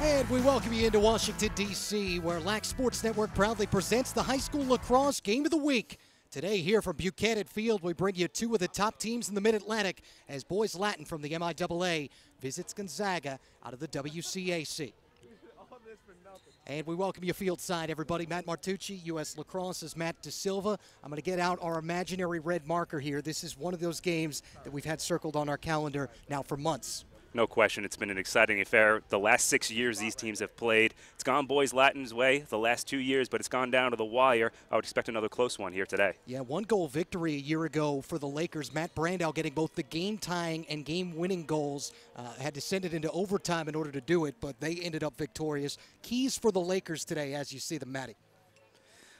And we welcome you into Washington, D.C., where LAC Sports Network proudly presents the High School Lacrosse Game of the Week. Today, here from Buchanan Field, we bring you two of the top teams in the Mid-Atlantic as Boys Latin from the MIAA visits Gonzaga out of the WCAC. And we welcome you field side, everybody. Matt Martucci, U.S. Lacrosse's Matt DeSilva. I'm going to get out our imaginary red marker here. This is one of those games that we've had circled on our calendar now for months. No question, it's been an exciting affair. The last 6 years these teams have played, it's gone Boys Latin's way the last 2 years, but it's gone down to the wire. I would expect another close one here today. Yeah, one-goal victory a year ago for the Lakers. Matt Brandow getting both the game-tying and game-winning goals. Had to send it into overtime in order to do it, but they ended up victorious. Keys for the Lakers today as you see them, Matty.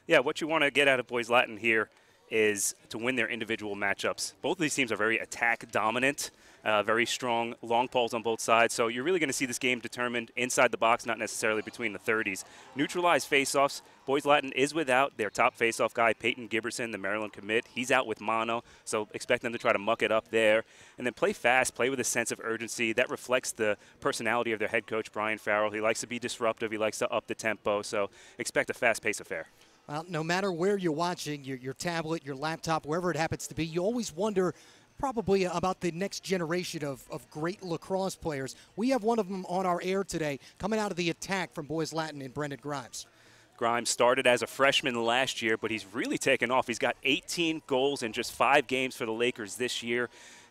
Yeah, what you want to get out of Boys Latin here is to win their individual matchups. Both of these teams are very attack-dominant. Very strong long poles on both sides. So you're really going to see this game determined inside the box, not necessarily between the 30s. Neutralized faceoffs. Boys Latin is without their top faceoff guy, Peyton Giberson, the Maryland commit. He's out with mono, so expect them to try to muck it up there. And then play fast, play with a sense of urgency. That reflects the personality of their head coach, Brian Farrell. He likes to be disruptive. He likes to up the tempo. So expect a fast-paced affair. Well, no matter where you're watching, your tablet, your laptop, wherever it happens to be, you always wonder probably about the next generation of great lacrosse players. We have one of them on our air today, coming out of the attack from Boys Latin in Brendan Grimes. Grimes started as a freshman last year, but he's really taken off. He's got 18 goals in just 5 games for the Lakers this year.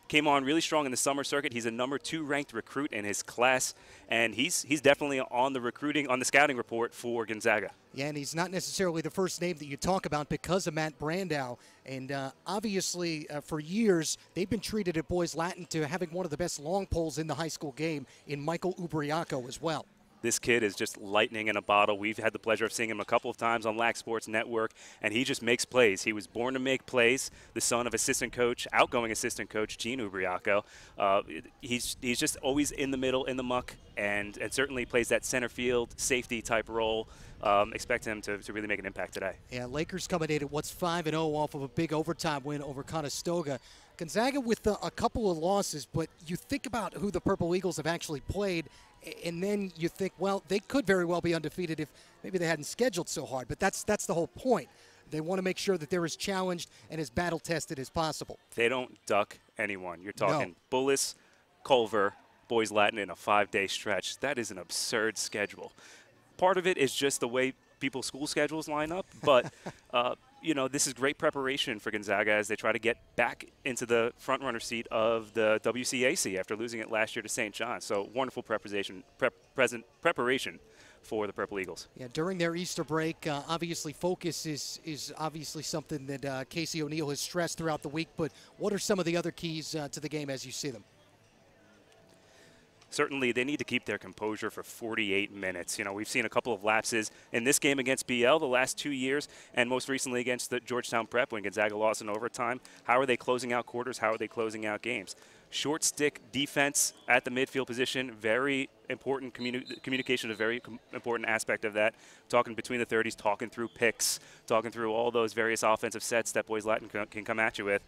Came on really strong in the summer circuit. He's a number 2 ranked recruit in his class, and he's definitely on the scouting report for Gonzaga. Yeah, and he's not necessarily the first name that you talk about because of Matt Brandow. And obviously, for years, they've been treated at Boys Latin to having one of the best long poles in the high school game in Michael Ubriaco as well. This kid is just lightning in a bottle. We've had the pleasure of seeing him a couple of times on LAC Sports Network, and he just makes plays. He was born to make plays, the son of outgoing assistant coach Gene Ubriaco. He's just always in the middle, in the muck, and certainly plays that center field safety type role. Expect him to really make an impact today. Yeah, Lakers coming in at what's 5-0 off of a big overtime win over Conestoga. Gonzaga with a couple of losses, but you think about who the Purple Eagles have actually played, and then you think, well, they could very well be undefeated if maybe they hadn't scheduled so hard. But that's the whole point. They want to make sure that they're as challenged and as battle-tested as possible. They don't duck anyone. You're talking Bullis, Culver, Boys Latin in a 5-day stretch. That is an absurd schedule. Part of it is just the way people's school schedules line up, but you know, this is great preparation for Gonzaga as they try to get back into the front-runner seat of the WCAC after losing it last year to St. John. So wonderful preparation for the Purple Eagles. Yeah, during their Easter break, obviously focus is obviously something that Casey O'Neill has stressed throughout the week, but what are some of the other keys to the game as you see them? Certainly, they need to keep their composure for 48 minutes. You know, we've seen a couple of lapses in this game against BL the last 2 years, and most recently against the Georgetown Prep when Gonzaga lost in overtime. How are they closing out quarters? How are they closing out games? Short stick defense at the midfield position, very important. Communication is a very important aspect of that. Talking between the 30s, talking through picks, talking through all those various offensive sets that Boys Latin can come at you with.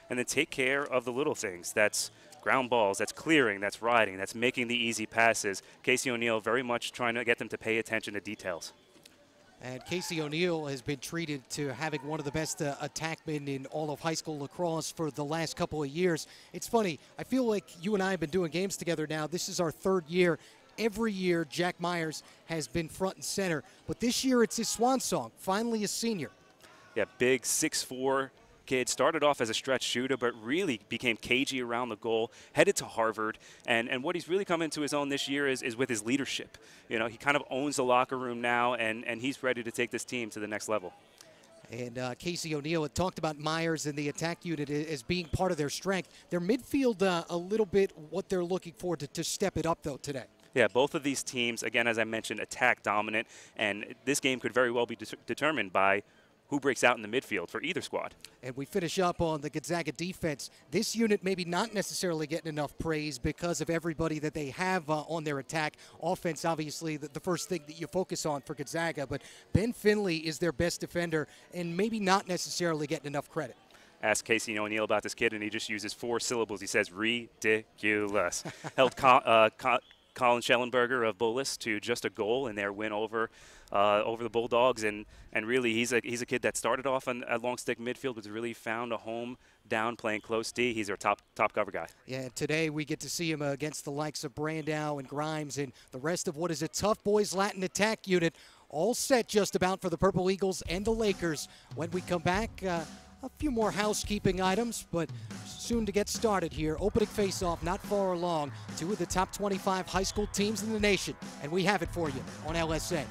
And then take care of the little things. That's ground balls, that's clearing, that's riding, that's making the easy passes. Casey O'Neill very much trying to get them to pay attention to details. And Casey O'Neill has been treated to having one of the best attackmen in all of high school lacrosse for the last couple of years. It's funny, I feel like you and I have been doing games together now. This is our 3rd year. Every year, Jack Myers has been front and center. But this year, it's his swan song, finally a senior. Yeah, big 6'4", kid, started off as a stretch shooter, but really became cagey around the goal, headed to Harvard, and what he's really come into his own this year is with his leadership. You know, he kind of owns the locker room now, and he's ready to take this team to the next level. And Casey O'Neill had talked about Myers and the attack unit as being part of their strength. Their midfield, a little bit what they're looking for to step it up, though, today. Yeah, both of these teams, again, as I mentioned, attack dominant, and this game could very well be determined by who breaks out in the midfield for either squad. And we finish up on the Gonzaga defense. This unit maybe not necessarily getting enough praise because of everybody that they have on their attack. Offense, obviously, the first thing that you focus on for Gonzaga, but Ben Finley is their best defender and maybe not necessarily getting enough credit. Ask Casey O'Neill about this kid, and he just uses 4 syllables. He says, ridiculous. Held Colin Schellenberger of Bullis to just a goal in their win over the Bulldogs, and really he's a kid that started off at long stick midfield, but really found a home down playing close D. He's our top cover guy. Yeah, today we get to see him against the likes of Brandow and Grimes and the rest of what is a tough boys Latin attack unit, all set just about for the Purple Eagles and the Lakers. When we come back, a few more housekeeping items, but soon to get started here. Opening face-off not far along. 2 of the top 25 high school teams in the nation, and we have it for you on LSA.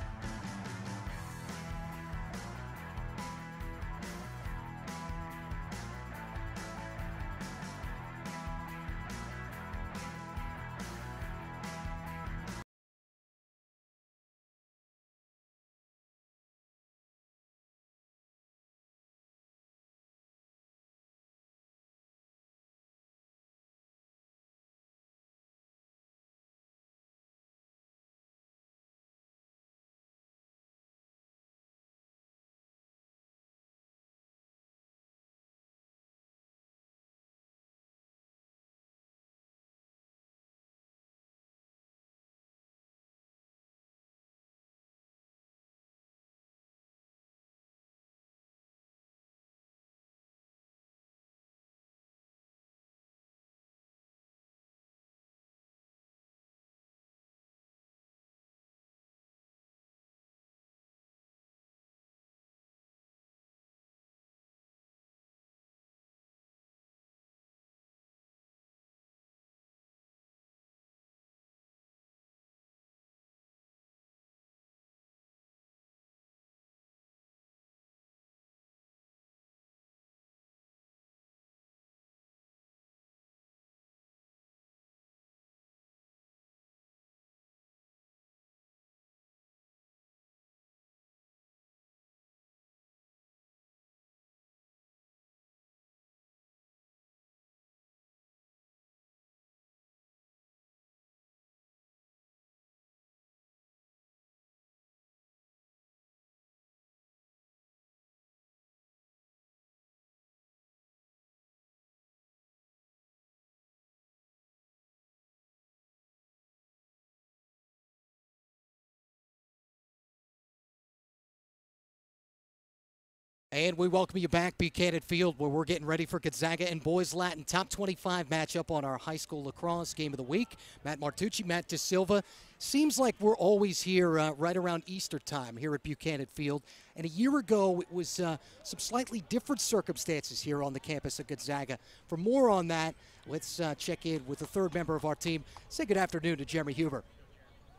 And we welcome you back, Buchanan Field, where we're getting ready for Gonzaga and Boys Latin top 25 matchup on our high school lacrosse game of the week. Matt Martucci, Matt De Silva. Seems like we're always here right around Easter time here at Buchanan Field. And a year ago, it was some slightly different circumstances here on the campus of Gonzaga. For more on that, let's check in with the third member of our team. Say good afternoon to Jeremy Huber.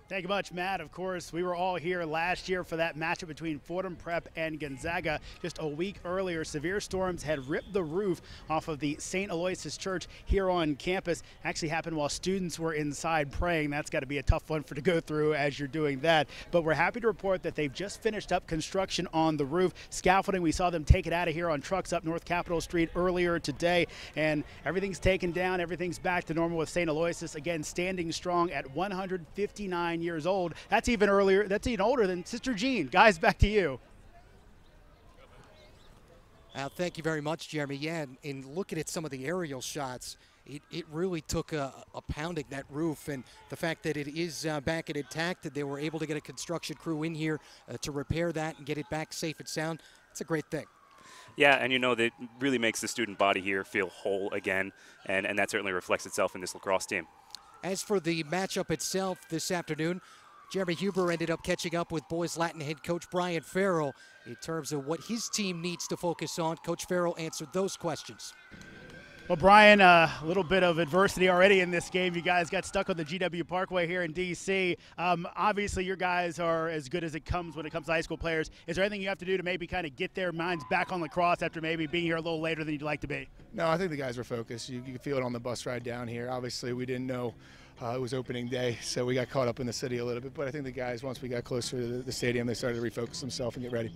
Thank you much, Matt. Of course, we were all here last year for that matchup between Fordham Prep and Gonzaga. Just a week earlier, severe storms had ripped the roof off of the St. Aloysius Church here on campus. Actually happened while students were inside praying. That's got to be a tough one to go through as you're doing that. But we're happy to report that they've just finished up construction on the roof. Scaffolding, we saw them take it out of here on trucks up North Capitol Street earlier today. And everything's taken down. Everything's back to normal with St. Aloysius, again, standing strong at 159 years old. That's even earlier. That's even older than Sister Jean. Guys, back to you. Thank you very much, Jeremy. Yeah, and looking at some of the aerial shots, it really took a pounding, that roof, and the fact that it is back and intact, that they were able to get a construction crew in here to repair that and get it back safe and sound. It's a great thing. Yeah, and you know, that really makes the student body here feel whole again, and that certainly reflects itself in this lacrosse team. As for the matchup itself this afternoon, Jeremy Huber ended up catching up with Boys Latin head coach Brian Farrell in terms of what his team needs to focus on. Coach Farrell answered those questions. Well, Brian, a little bit of adversity already in this game. You guys got stuck on the GW Parkway here in D.C. Obviously, your guys are as good as it comes when it comes to high school players. Is there anything you have to do to maybe kind of get their minds back on lacrosse after maybe being here a little later than you'd like to be? No, I think the guys were focused. You can feel it on the bus ride down here. Obviously, we didn't know it was opening day, so we got caught up in the city a little bit. But I think the guys, once we got closer to the stadium, they started to refocus themselves and get ready.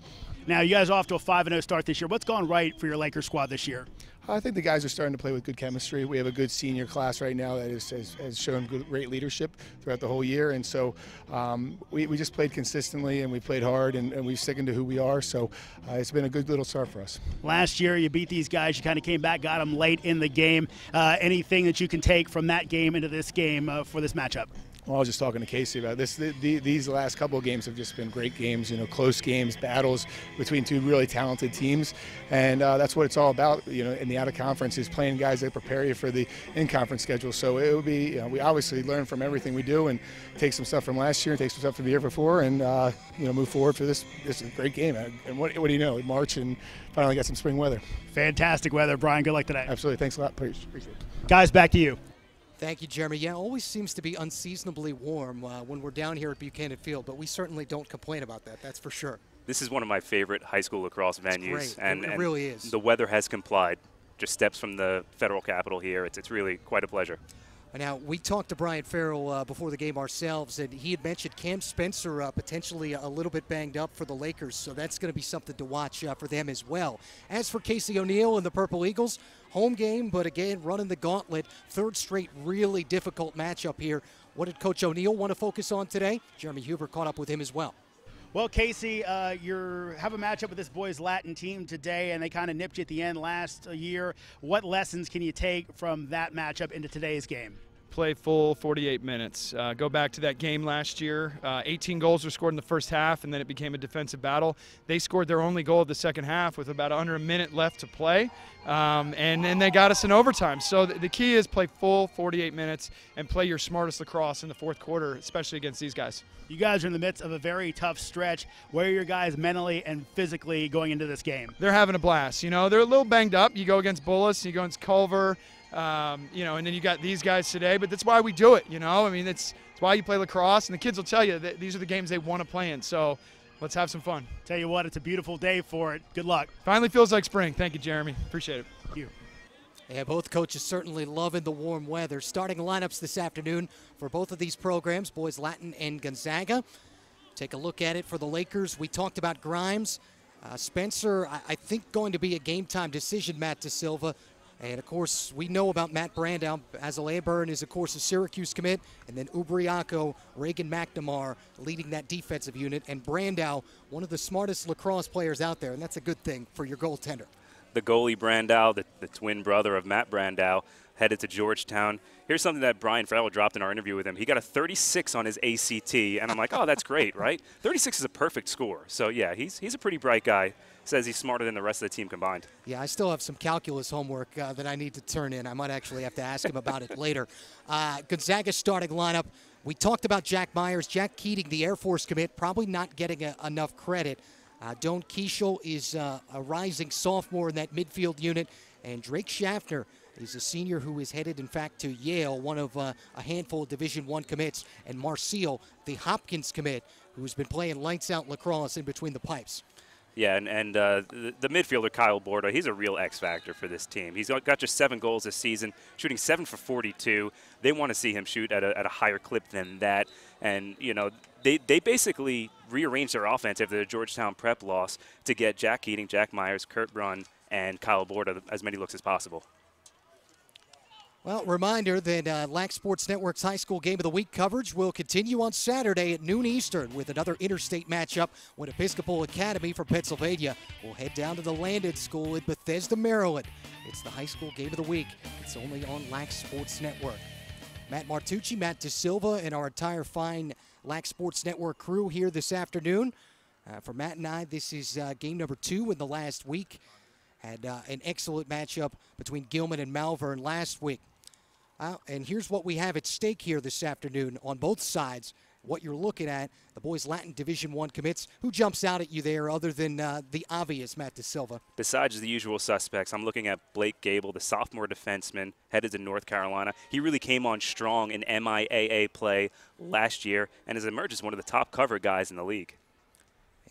Now, you guys are off to a 5-0 start this year. What's gone right for your Lakers squad this year? I think the guys are starting to play with good chemistry. We have a good senior class right now that has shown great leadership throughout the whole year. And so we just played consistently, and we played hard, and we've sticking to who we are. So it's been a good little start for us. Last year, you beat these guys. You kind of came back, got them late in the game. Anything that you can take from that game into this game for this matchup? Well, I was just talking to Casey about this. These last couple of games have just been great games, close games, battles between two really talented teams, and that's what it's all about. In the out-of-conference is playing guys that prepare you for the in-conference schedule. So it will be, we obviously learn from everything we do and take some stuff from last year, take some stuff from the year before, and move forward for this. This is a great game. And what do you know? March and finally got some spring weather. Fantastic weather, Brian. Good luck today. Absolutely. Thanks a lot. Appreciate it. Guys, back to you. Thank you, Jeremy. Yeah, it always seems to be unseasonably warm when we're down here at Buchanan Field, but we certainly don't complain about that, that's for sure. This is one of my favorite high school lacrosse venues. It's great. And it really is. The weather has complied. Just steps from the federal capital here. It's really quite a pleasure. Now, we talked to Brian Farrell before the game ourselves, and he had mentioned Cam Spencer potentially a little bit banged up for the Lakers, so that's going to be something to watch for them as well. As for Casey O'Neill and the Purple Eagles, home game, but again, running the gauntlet, third straight really difficult matchup here. What did Coach O'Neill want to focus on today? Jeremy Huber caught up with him as well. Well, Casey, you have a matchup with this boys Latin team today, and they kind of nipped you at the end last year. What lessons can you take from that matchup into today's game? Play full 48 minutes. Go back to that game last year. 18 goals were scored in the first half, and then it became a defensive battle. They scored their only goal of the second half with about under a minute left to play, and then they got us in overtime. So the key is play full 48 minutes and play your smartest lacrosse in the fourth quarter, especially against these guys. You guys are in the midst of a very tough stretch. Where are your guys mentally and physically going into this game? They're having a blast. They're a little banged up. You go against Bullis, you go against Culver, and then you got these guys today. But that's why we do it. It's why you play lacrosse, and the kids will tell you that these are the games they want to play in. So let's have some fun. Tell you what, it's a beautiful day for it. Good luck. Finally feels like spring. Thank you, Jeremy. Appreciate it. Thank you. Yeah, both coaches certainly loving the warm weather. Starting lineups this afternoon for both of these programs, boys Latin and Gonzaga. Take a look at it for the Lakers. We talked about Grimes. Spencer, I think, going to be a game-time decision, Matt DeSilva. And, of course, we know about Matt Brandow. Basil Aburn is, of course, a Syracuse commit. And then Ubriaco, Reagan McNamara leading that defensive unit. And Brandow, one of the smartest lacrosse players out there. And that's a good thing for your goaltender. The goalie Brandow, the twin brother of Matt Brandow, headed to Georgetown. Here's something that Brian Farrell dropped in our interview with him. He got a 36 on his ACT, and I'm like, oh, that's great, right? 36 is a perfect score. So, yeah, he's a pretty bright guy. Says he's smarter than the rest of the team combined. Yeah, I still have some calculus homework that I need to turn in. I might actually have to ask him about it later. Gonzaga's starting lineup. We talked about Jack Myers. Jack Keating, the Air Force commit, probably not getting enough credit. Doan Keishel is a rising sophomore in that midfield unit. And Drake Schaffner is a senior who is headed, in fact, to Yale, one of a handful of Division I commits. And Marcille, the Hopkins commit, who's been playing lights-out lacrosse in between the pipes. Yeah, and the midfielder, Kyle Borda, he's a real X-factor for this team. He's got just 7 goals this season, shooting 7 for 42. They want to see him shoot at a higher clip than that. And, they basically rearranged their offense after the Georgetown prep loss to get Jack Keating, Jack Myers, Kurt Brunn, and Kyle Borda as many looks as possible. Well, reminder that LAC Sports Network's High School Game of the Week coverage will continue on Saturday at noon Eastern with another interstate matchup when Episcopal Academy from Pennsylvania will head down to the Landon School in Bethesda, Maryland. It's the High School Game of the Week. It's only on LAC Sports Network. Matt Martucci, Matt DeSilva, and our entire fine LAC Sports Network crew here this afternoon. For Matt and I, this is game number 2 in the last week. Had an excellent matchup between Gilman and Malvern last week. And here's what we have at stake here this afternoon on both sides. What you're looking at, the boys Latin Division I commits. Who jumps out at you there other than the obvious, Matt DeSilva? Besides the usual suspects, I'm looking at Blake Gable, the sophomore defenseman, headed to North Carolina. He really came on strong in MIAA play last year and has emerged as one of the top cover guys in the league.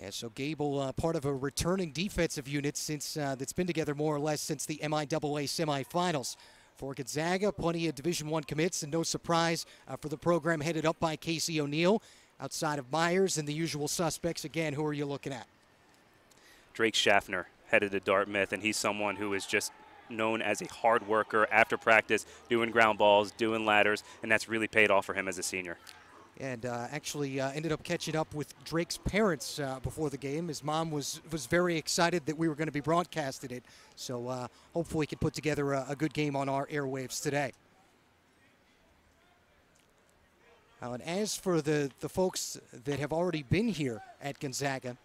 Yeah, so Gable, part of a returning defensive unit since that's been together more or less since the MIAA semifinals. For Gonzaga, plenty of Division I commits, and no surprise for the program headed up by Casey O'Neill. Outside of Myers and the usual suspects, again, who are you looking at? Drake Schaffner headed to Dartmouth, and he's someone who is just known as a hard worker after practice, doing ground balls, doing ladders, and that's really paid off for him as a senior. And actually ended up catching up with Drake's parents before the game. His mom was very excited that we were going to be broadcasted it. So hopefully he can put together a good game on our airwaves today. And as for the folks that have already been here at Gonzaga,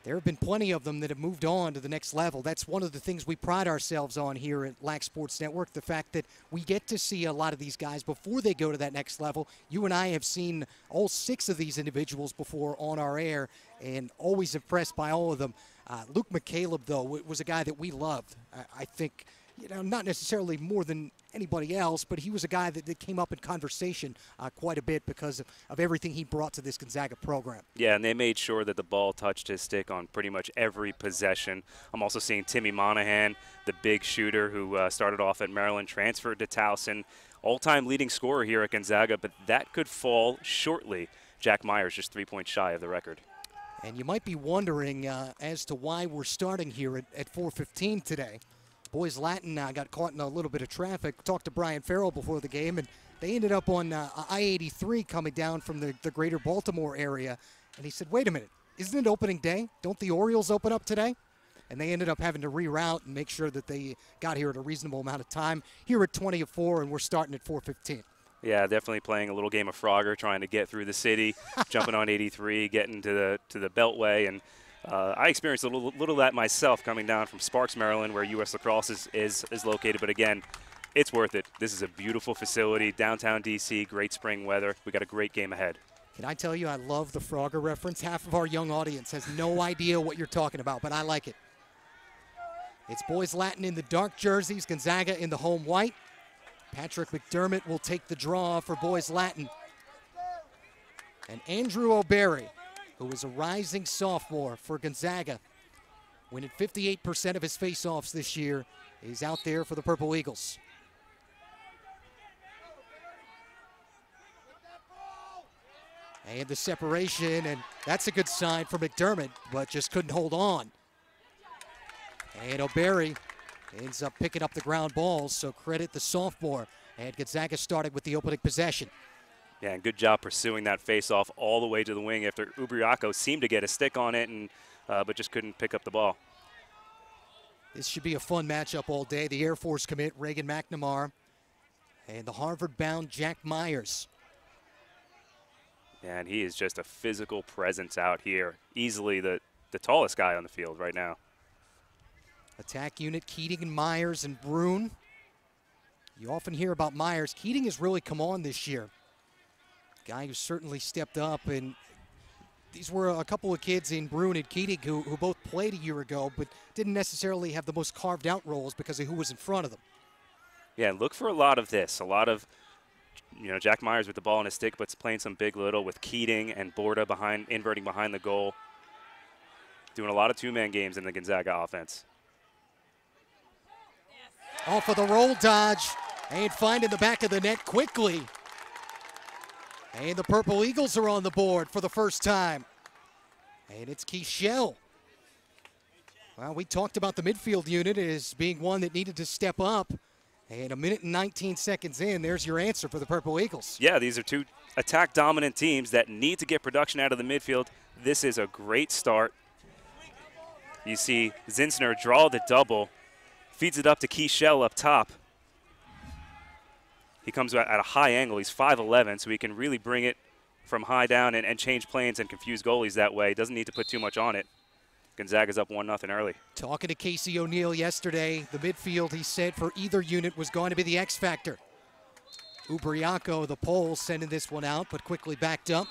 there have been plenty of them that have moved on to the next level. That's one of the things we pride ourselves on here at LAC Sports Network, the fact that we get to see a lot of these guys before they go to that next level. You and I have seen all 6 of these individuals before on our air, and always impressed by all of them. Luke McCaleb, though, was a guy that we loved. I think, not necessarily more than anybody else, but he was a guy that came up in conversation quite a bit because of everything he brought to this Gonzaga program. Yeah, and they made sure that the ball touched his stick on pretty much every possession. I'm also seeing Timmy Monahan, the big shooter who started off at Maryland, transferred to Towson, all-time leading scorer here at Gonzaga, but that could fall shortly. Jack Myers just 3 points shy of the record. And you might be wondering as to why we're starting here at 4:15 today. Boys Latin got caught in a little bit of traffic. Talked to Brian Farrell before the game, and they ended up on I-83 coming down from the greater Baltimore area. And he said, wait a minute, isn't it opening day? Don't the Orioles open up today? And they ended up having to reroute and make sure that they got here at a reasonable amount of time. Here at 20 of 4, and we're starting at 4:15. Yeah, definitely playing a little game of Frogger, trying to get through the city, jumping on 83, getting to the Beltway, and I experienced a little of that myself coming down from Sparks, Maryland, where U.S. Lacrosse is located. But again, it's worth it. This is a beautiful facility, downtown D.C., great spring weather. We got a great game ahead. Can I tell you, I love the Frogger reference. Half of our young audience has no idea what you're talking about, but I like it. It's Boys Latin in the dark jerseys, Gonzaga in the home white. Patrick McDermott will take the draw for Boys Latin. And Andrew O'Berry, who is a rising sophomore for Gonzaga, winning 58% of his faceoffs this year, is out there for the Purple Eagles. And the separation, and that's a good sign for McDermott, but just couldn't hold on. And O'Berry ends up picking up the ground balls, so credit the sophomore. And Gonzaga started with the opening possession. Yeah, and good job pursuing that face-off all the way to the wing after Ubriaco seemed to get a stick on it, and but just couldn't pick up the ball. This should be a fun matchup all day. The Air Force commit, Reagan McNamara, and the Harvard-bound Jack Myers. And he is just a physical presence out here. Easily the tallest guy on the field right now. Attack unit, Keating and Myers and Brune. You often hear about Myers. Keating has really come on this year. Guy who certainly stepped up, and these were a couple of kids in Brune and Keating who both played a year ago, but didn't necessarily have the most carved out roles because of who was in front of them. Yeah, look for a lot of this. A lot of, Jack Myers with the ball in his stick, but playing some big little with Keating and Borda inverting behind the goal. Doing a lot of two-man games in the Gonzaga offense. Off of the roll dodge, and finding the back of the net quickly. And the Purple Eagles are on the board for the first time. And it's Keishel. Well, we talked about the midfield unit as being one that needed to step up. And 1 minute and 19 seconds in, there's your answer for the Purple Eagles. Yeah, these are two attack-dominant teams that need to get production out of the midfield. This is a great start. You see Zinsner draw the double, feeds it up to Keishel up top. He comes at a high angle. He's 5'11", so he can really bring it from high down and change planes and confuse goalies that way. Doesn't need to put too much on it. Gonzaga's up 1-0 early. Talking to Casey O'Neill yesterday, the midfield, he said, for either unit was going to be the X factor. Ubriaco, the pole, sending this one out, but quickly backed up.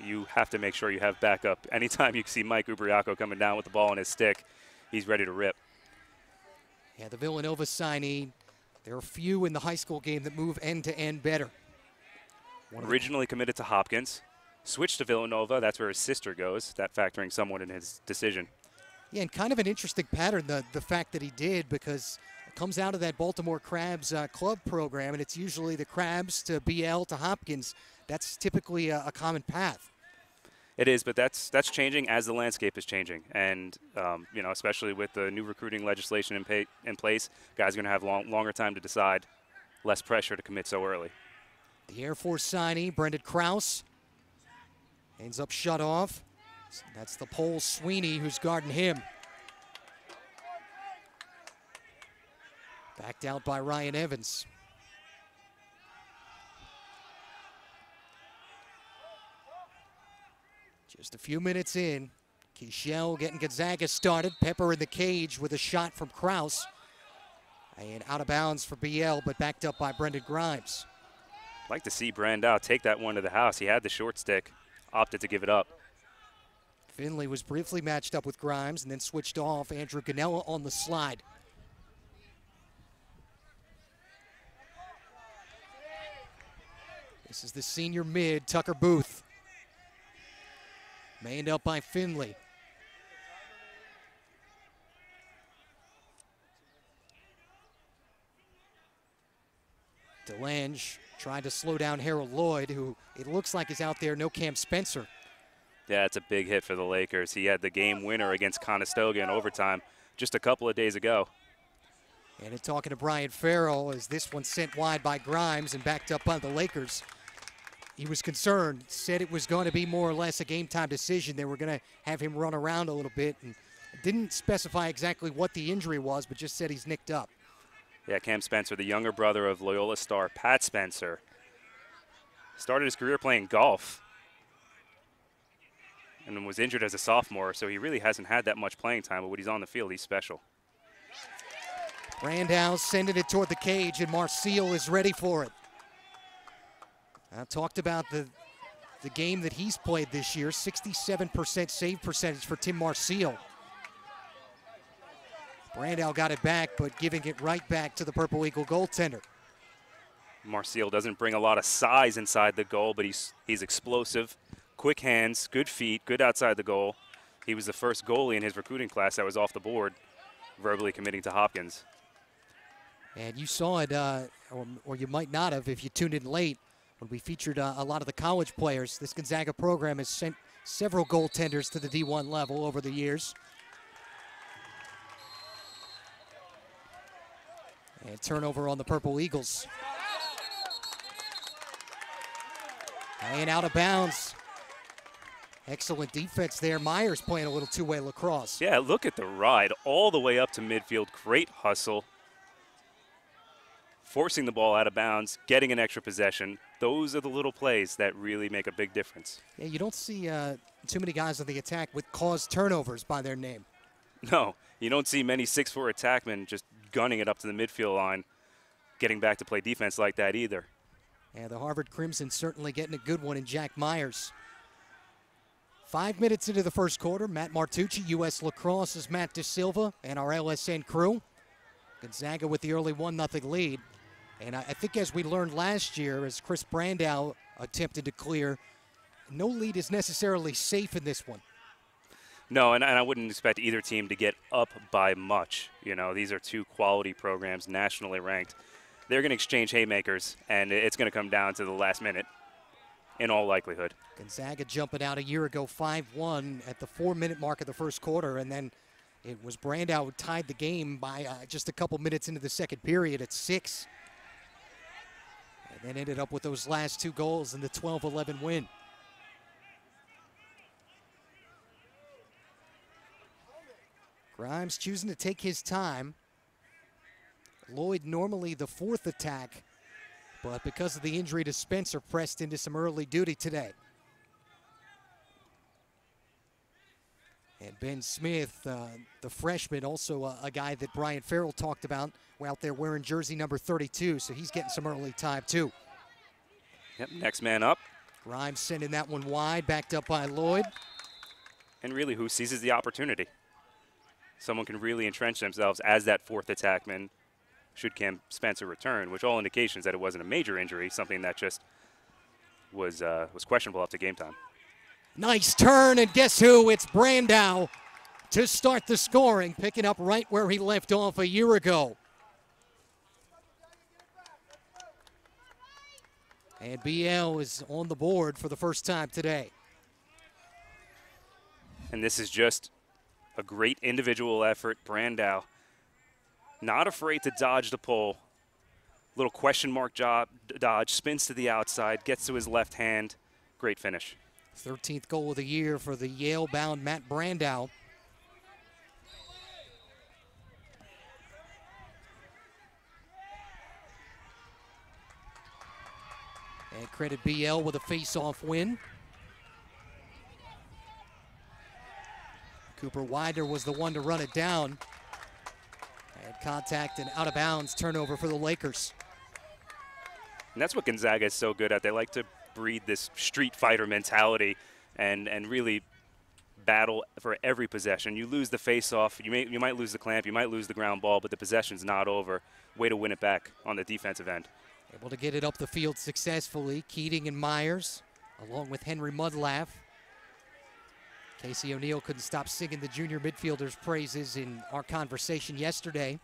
You have to make sure you have backup. Anytime you see Mike Ubriaco coming down with the ball on his stick, he's ready to rip. Yeah, the Villanova signee, there are few in the high school game that move end-to-end better. Originally committed to Hopkins, switched to Villanova. That's where his sister goes, that factoring somewhat in his decision. Yeah, and kind of an interesting pattern, the fact that he did, because it comes out of that Baltimore Crabs club program, and it's usually the Crabs to BL to Hopkins. That's typically a common path. It is, but that's changing as the landscape is changing, and especially with the new recruiting legislation in place, guys are going to have longer time to decide, less pressure to commit so early. The Air Force signee, Brendan Krause, ends up shut off. That's the pole Sweeney who's guarding him. Backed out by Ryan Evans. Just a few minutes in, Kichel getting Gonzaga started. Pepper in the cage with a shot from Kraus. And out of bounds for BL, but backed up by Brendan Grimes. I'd like to see Brandow take that one to the house. He had the short stick, opted to give it up. Finley was briefly matched up with Grimes and then switched off. Andrew Ganella on the slide. This is the senior mid, Tucker Booth. Manned up by Finley. DeLange trying to slow down Harold Lloyd, who it looks like is out there. No Cam Spencer. Yeah, it's a big hit for the Lakers. He had the game winner against Conestoga in overtime just a couple of days ago. And in talking to Brian Farrell, as this one sent wide by Grimes and backed up by the Lakers, he was concerned, said it was going to be more or less a game-time decision. They were going to have him run around a little bit, and didn't specify exactly what the injury was, but just said he's nicked up. Yeah, Cam Spencer, the younger brother of Loyola star Pat Spencer, started his career playing golf and was injured as a sophomore, so he really hasn't had that much playing time, but when he's on the field, he's special. Brandow sending it toward the cage, and Marcial is ready for it. I talked about the game that he's played this year, 67% save percentage for Tim Marcial. Brandow got it back, but giving it right back to the Purple Eagle goaltender. Marcial doesn't bring a lot of size inside the goal, but he's explosive, quick hands, good feet, good outside the goal. He was the first goalie in his recruiting class that was off the board, verbally committing to Hopkins. And you saw it, or you might not have if you tuned in late, when we featured a lot of the college players. This Gonzaga program has sent several goaltenders to the D1 level over the years. And turnover on the Purple Eagles. And out of bounds. Excellent defense there. Myers playing a little two-way lacrosse. Yeah, look at the ride all the way up to midfield. Great hustle. Forcing the ball out of bounds, getting an extra possession. Those are the little plays that really make a big difference. Yeah, you don't see too many guys on the attack with caused turnovers by their name. No, you don't see many 6'4" attackmen just gunning it up to the midfield line, getting back to play defense like that either. And the Harvard Crimson certainly getting a good one in Jack Myers. 5 minutes into the first quarter, Matt Martucci, U.S. Lacrosse's Matt DeSilva, and our LSN crew. Gonzaga with the early 1-0 lead. And I think as we learned last year, as Chris Brandow attempted to clear, no lead is necessarily safe in this one. No, and I wouldn't expect either team to get up by much. You know, these are two quality programs, nationally ranked. They're going to exchange haymakers, and it's going to come down to the last minute in all likelihood. Gonzaga jumping out a year ago 5-1 at the 4-minute mark of the first quarter, and then it was Brandow who tied the game by just a couple minutes into the second period at 6. And then ended up with those last two goals in the 12-11 win. Grimes choosing to take his time. Lloyd normally the fourth attack, but because of the injury to Spencer, pressed into some early duty today. And Ben Smith, the freshman, also a guy that Brian Farrell talked about, out there wearing jersey number 32, so he's getting some early time too. Yep, next man up. Grimes sending that one wide, backed up by Lloyd. And really, who seizes the opportunity? Someone can really entrench themselves as that fourth attackman should Cam Spencer return, which all indications that it wasn't a major injury, something that just was questionable up to game time. Nice turn, and guess who? It's Brandow to start the scoring, picking up right where he left off a year ago. And BL is on the board for the first time today. And this is just a great individual effort. Brandow not afraid to dodge the pole. Little question mark dodge, spins to the outside, gets to his left hand. Great finish. 13th goal of the year for the Yale-bound Matt Brandow. And credit BL with a face-off win. Cooper Widener was the one to run it down. And contact and out of bounds turnover for the Lakers. And that's what Gonzaga is so good at. They like to breed this street fighter mentality and really battle for every possession. You lose the face-off, you might lose the clamp, you might lose the ground ball, but the possession's not over. Way to win it back on the defensive end. Able to get it up the field successfully. Keating and Myers, along with Henry Mudlaff. Casey O'Neill couldn't stop singing the junior midfielder's praises in our conversation yesterday.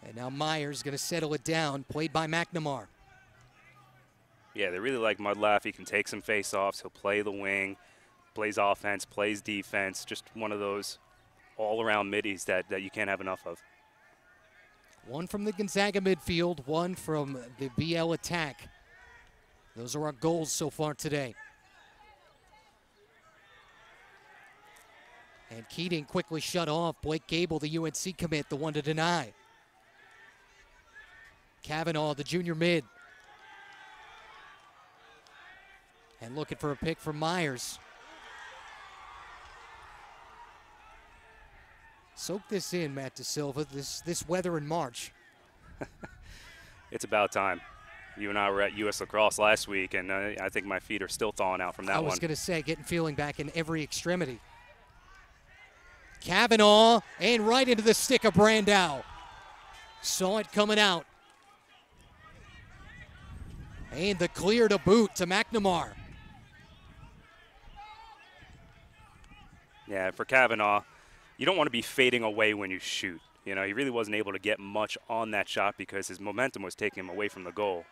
And now Myers going to settle it down, played by McNamara. Yeah, they really like Mudlaff. He can take some face-offs. He'll play the wing, plays offense, plays defense. Just one of those all-around middies that you can't have enough of. One from the Gonzaga midfield, one from the BL attack. Those are our goals so far today. And Keating quickly shut off. Blake Gable, the UNC commit, the one to deny. Kavanaugh, the junior mid. And looking for a pick from Myers. Soak this in, Matt DeSilva, this weather in March. It's about time. You and I were at U.S. Lacrosse last week, and I think my feet are still thawing out from that one. I was going to say, getting feeling back in every extremity. Kavanaugh, and right into the stick of Brandow. Saw it coming out. And the clear to boot to McNamara. Yeah, for Kavanaugh, you don't want to be fading away when you shoot. You know, he really wasn't able to get much on that shot because his momentum was taking him away from the goal.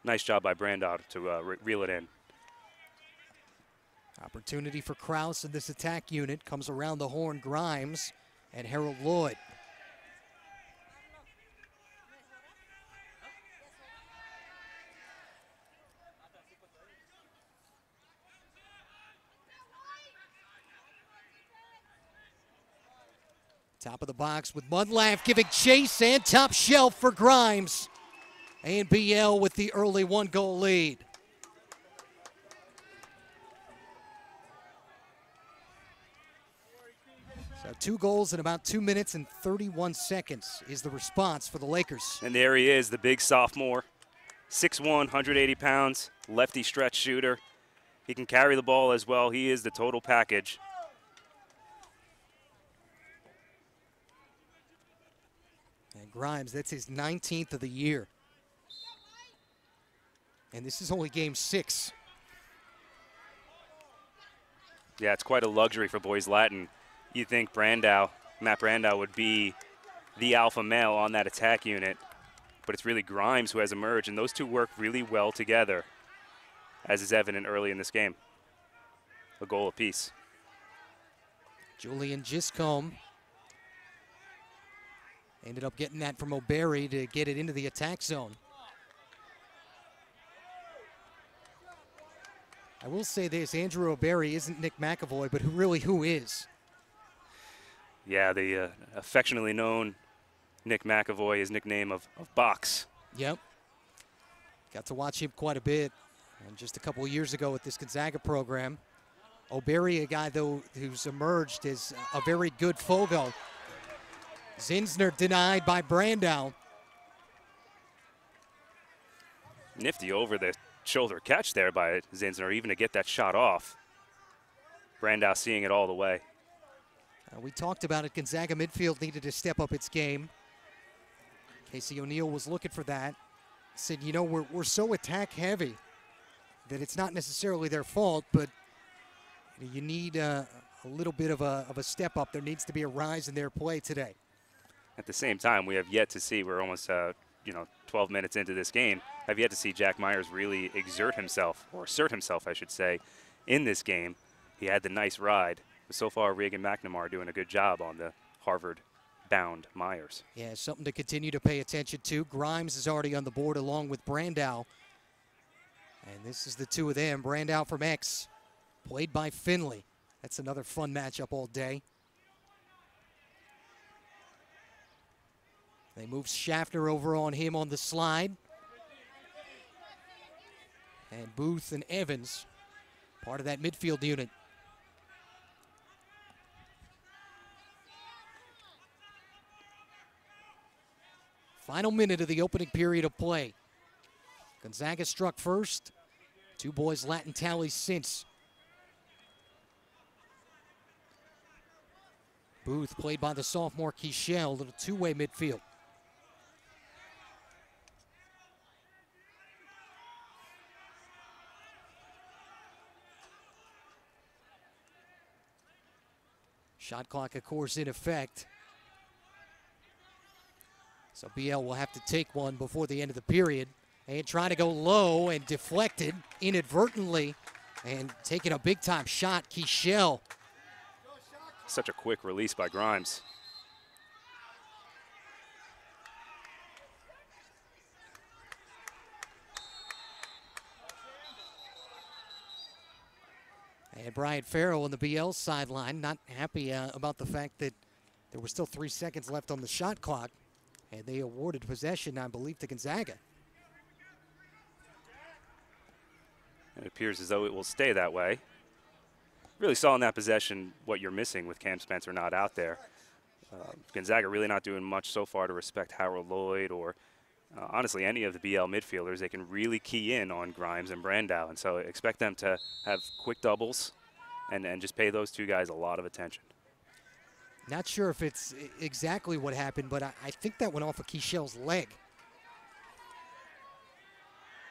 Nice job by Brandow to reel it in. Opportunity for Krause in this attack unit. Comes around the horn, Grimes and Harold Lloyd. Top of the box with Mudlaff giving chase and top shelf for Grimes. And BL with the early one-goal lead. So 2 goals in about 2 minutes and 31 seconds is the response for the Lakers. And there he is, the big sophomore. 6'1", 180 pounds, lefty stretch shooter. He can carry the ball as well. He is the total package. And Grimes, that's his 19th of the year. And this is only game 6. Yeah, it's quite a luxury for Boys Latin. You'd think Matt Brandow would be the alpha male on that attack unit, but it's really Grimes who has emerged, and those two work really well together, as is evident early in this game. A goal apiece. Julian Giscombe ended up getting that from O'Berry to get it into the attack zone. I will say this, Andrew O'Berry isn't Nick McAvoy, but who is? Yeah, the affectionately known Nick McAvoy, his nickname of Box. Yep. Got to watch him quite a bit and just a couple of years ago with this Gonzaga program. O'Berry, a guy, though, who's emerged as a very good Fogo. Zinsner denied by Brandow. Nifty over the shoulder catch there by Zinsner, even to get that shot off. Brandow seeing it all the way. We talked about it. Gonzaga midfield needed to step up its game. Casey O'Neill was looking for that. Said, you know, we're so attack heavy that it's not necessarily their fault, but you need a little bit of a step up. There needs to be a rise in their play today. At the same time, we have yet to see, we're almost 12 minutes into this game, I've yet to see Jack Myers really assert himself, I should say, in this game. He had the nice ride. But so far, Regan McNamara doing a good job on the Harvard-bound Myers. Yeah, something to continue to pay attention to. Grimes is already on the board along with Brandow. And this is the two of them. Brandow from X, played by Finley. That's another fun matchup all day. They move Schaffner over on him on the slide. And Booth and Evans part of that midfield unit. Final minute of the opening period of play. Gonzaga struck first. Two boys Latin tallies since. Booth played by the sophomore Keichel, little two-way midfield. Shot clock, of course, in effect. So BL will have to take one before the end of the period. And trying to go low and deflected inadvertently. And taking a big-time shot, Keichel. Such a quick release by Grimes. And Brian Farrell on the BL sideline, not happy about the fact that there were still 3 seconds left on the shot clock. And they awarded possession, I believe, to Gonzaga. It appears as though it will stay that way. Really saw in that possession what you're missing with Cam Spencer not out there. Gonzaga really not doing much so far to respect Harold Lloyd or honestly any of the BL midfielders. They can really key in on Grimes and Brandow, and so expect them to have quick doubles and just pay those two guys a lot of attention. Not sure if it's exactly what happened, but I think that went off of Keichel's leg.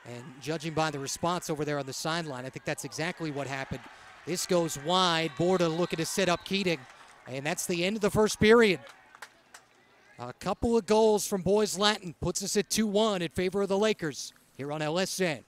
And judging by the response over there on the sideline, I think that's exactly what happened. This goes wide. Borda looking to set up Keating. And that's the end of the first period. A couple of goals from Boys Latin puts us at 2-1 in favor of the Lakers here on LSN.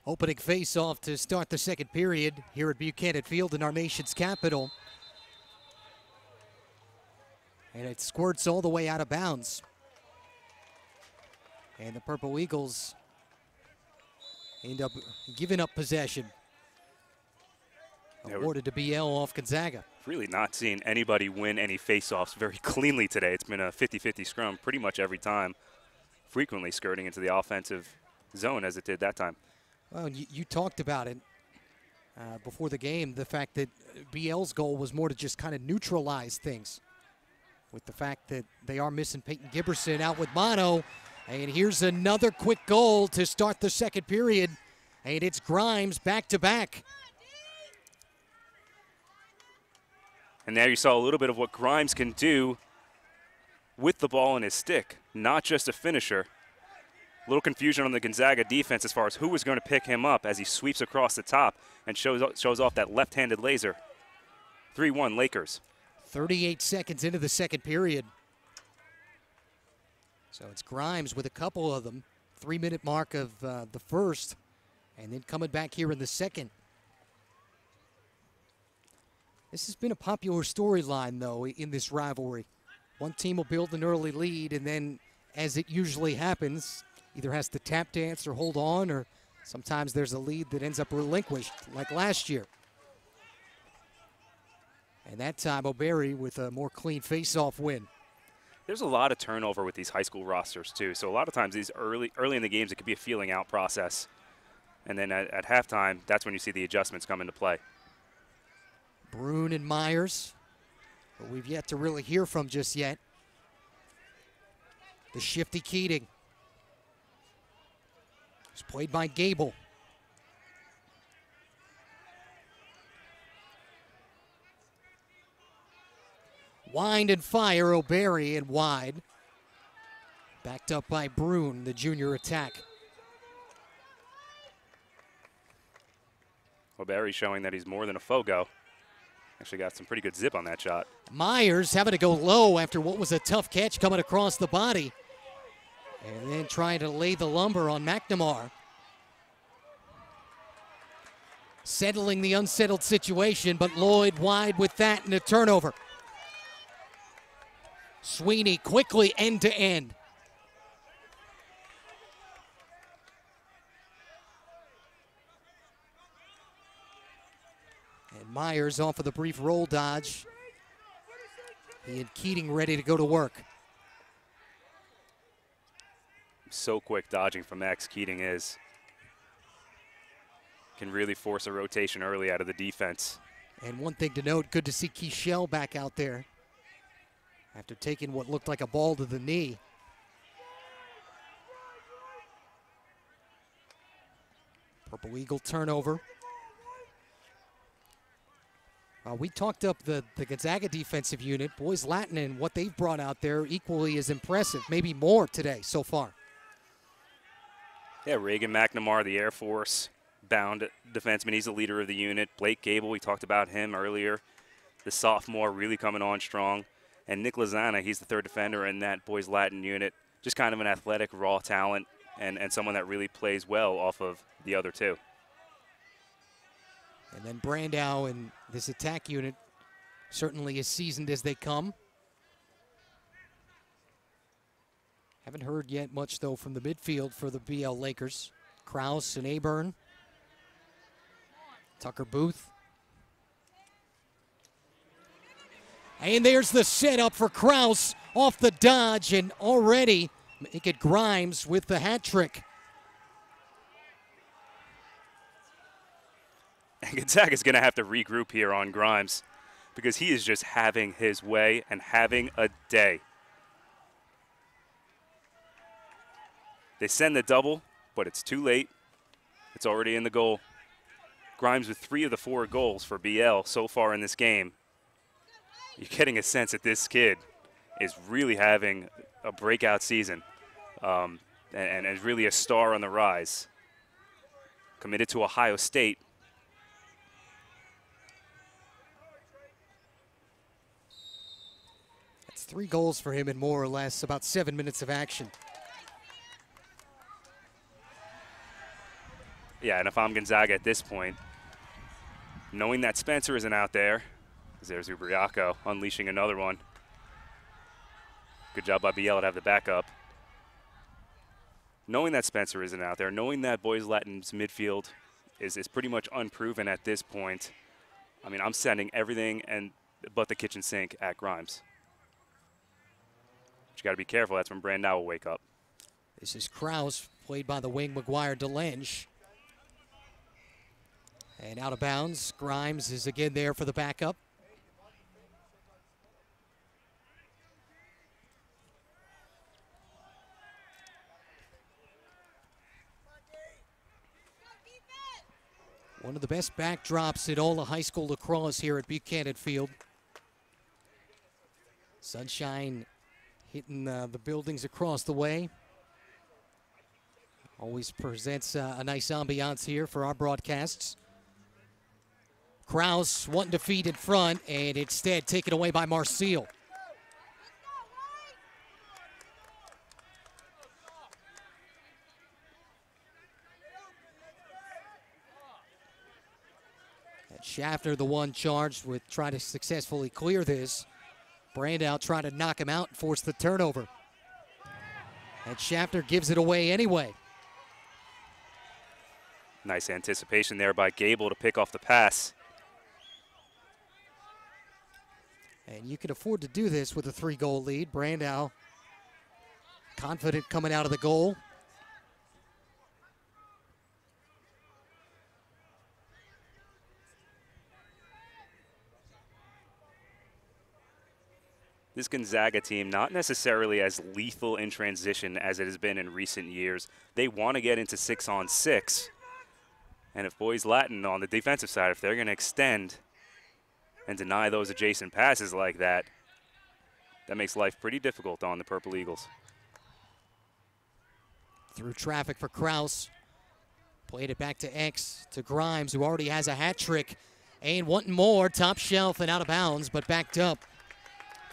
Opening face-off to start the second period here at Buchanan Field in our nation's capital. And it squirts all the way out of bounds. And the Purple Eagles end up giving up possession. Awarded to BL off Gonzaga. Really not seeing anybody win any face-offs very cleanly today. It's been a 50-50 scrum pretty much every time, frequently skirting into the offensive zone as it did that time. Well, you talked about it before the game, the fact that BL's goal was more to just kind of neutralize things with the fact that they are missing Peyton Giberson out with mono. And here's another quick goal to start the second period. And it's Grimes back-to-back. And there you saw a little bit of what Grimes can do with the ball in his stick, not just a finisher. A little confusion on the Gonzaga defense as far as who was going to pick him up as he sweeps across the top and shows off that left-handed laser. 3-1 Lakers. 38 seconds into the second period. So it's Grimes with a couple of them. 3-minute mark of the first, and then coming back here in the second. This has been a popular storyline, though, in this rivalry. One team will build an early lead, and then, as it usually happens, either has to tap dance or hold on, or sometimes there's a lead that ends up relinquished, like last year. And that time, O'Barry with a more clean face-off win. There's a lot of turnover with these high school rosters, too. So a lot of times these early in the games, it could be a feeling out process. And then at halftime, that's when you see the adjustments come into play. Brune and Myers, but we've yet to really hear from just yet. The shifty Keating. It's played by Gable. Wind and fire, O'Barry and wide. Backed up by Brune, the junior attack. O'Barry showing that he's more than a Fogo. Actually got some pretty good zip on that shot. Myers having to go low after what was a tough catch coming across the body. And then trying to lay the lumber on McNamara. Settling the unsettled situation, but Lloyd wide with that and a turnover. Sweeney quickly end-to-end. And Myers off of the brief roll dodge. He and Keating ready to go to work. So quick dodging from X, Keating is. Can really force a rotation early out of the defense. And one thing to note, good to see Keichel back out there after taking what looked like a ball to the knee. Purple Eagle turnover. We talked up the Gonzaga defensive unit. Boys Latin and what they've brought out there equally as impressive, maybe more today so far. Yeah, Reagan McNamara, the Air Force bound defenseman. He's the leader of the unit. Blake Gable, we talked about him earlier. The sophomore really coming on strong. And Nick Lozana, he's the third defender in that Boys Latin unit. Just kind of an athletic, raw talent and someone that really plays well off of the other two. And then Brandow and this attack unit certainly as seasoned as they come. Haven't heard yet much, though, from the midfield for the BL Lakers. Krause and Aburn. Tucker Booth. And there's the setup for Krause off the dodge, and already make it Grimes with the hat trick. And Gonzaga's going to have to regroup here on Grimes because he is just having his way and having a day. They send the double, but it's too late. It's already in the goal. Grimes with 3 of the 4 goals for BL so far in this game. You're getting a sense that this kid is really having a breakout season and is really a star on the rise. Committed to Ohio State. That's 3 goals for him in more or less about 7 minutes of action. Yeah, and if I'm Gonzaga at this point, knowing that Spencer isn't out there, because there's Ubriaco unleashing another one. Good job by BL to have the backup. Knowing that Spencer isn't out there, knowing that Boys Latin's midfield is pretty much unproven at this point, I mean, I'm sending everything but the kitchen sink at Grimes. But you got to be careful. That's when Brandow will wake up. This is Krause, played by the wing McGuire DeLange. And out of bounds, Grimes is again there for the backup. One of the best backdrops in all of high school lacrosse here at Buchanan Field. Sunshine hitting the buildings across the way. Always presents a nice ambiance here for our broadcasts. Kraus wanting to feed in front, and instead taken away by Marcille. And Schaffner, the one charged with trying to successfully clear this. Brandow trying to knock him out and force the turnover. And Schaffner gives it away anyway. Nice anticipation there by Gable to pick off the pass. And you can afford to do this with a 3-goal lead. Brandow confident coming out of the goal. This Gonzaga team, not necessarily as lethal in transition as it has been in recent years. They want to get into 6-on-6. And if Boys Latin on the defensive side, if they're going to extend and deny those adjacent passes like that, that makes life pretty difficult on the Purple Eagles. Through traffic for Kraus. Played it back to X, to Grimes, who already has a hat trick. And wanting more, top shelf and out of bounds, but backed up.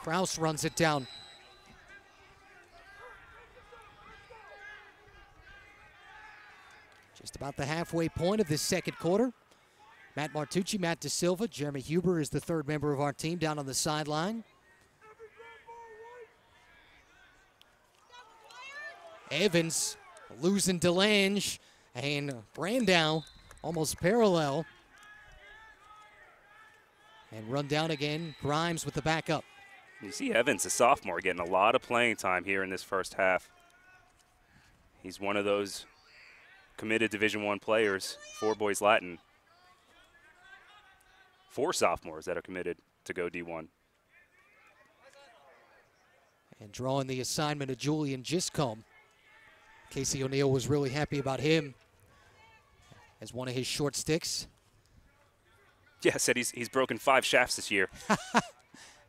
Kraus runs it down. Just about the halfway point of this second quarter. Matt Martucci, Matt De Silva, Jeremy Huber is the third member of our team down on the sideline. Evans losing DeLange, and Brandow almost parallel. And run down again, Grimes with the backup. You see Evans, a sophomore, getting a lot of playing time here in this first half. He's one of those committed Division I players for Boys Latin. 4 sophomores that are committed to go D1. And drawing the assignment of Julian Giscombe. Casey O'Neill was really happy about him as one of his short sticks. Yeah, said he's broken 5 shafts this year.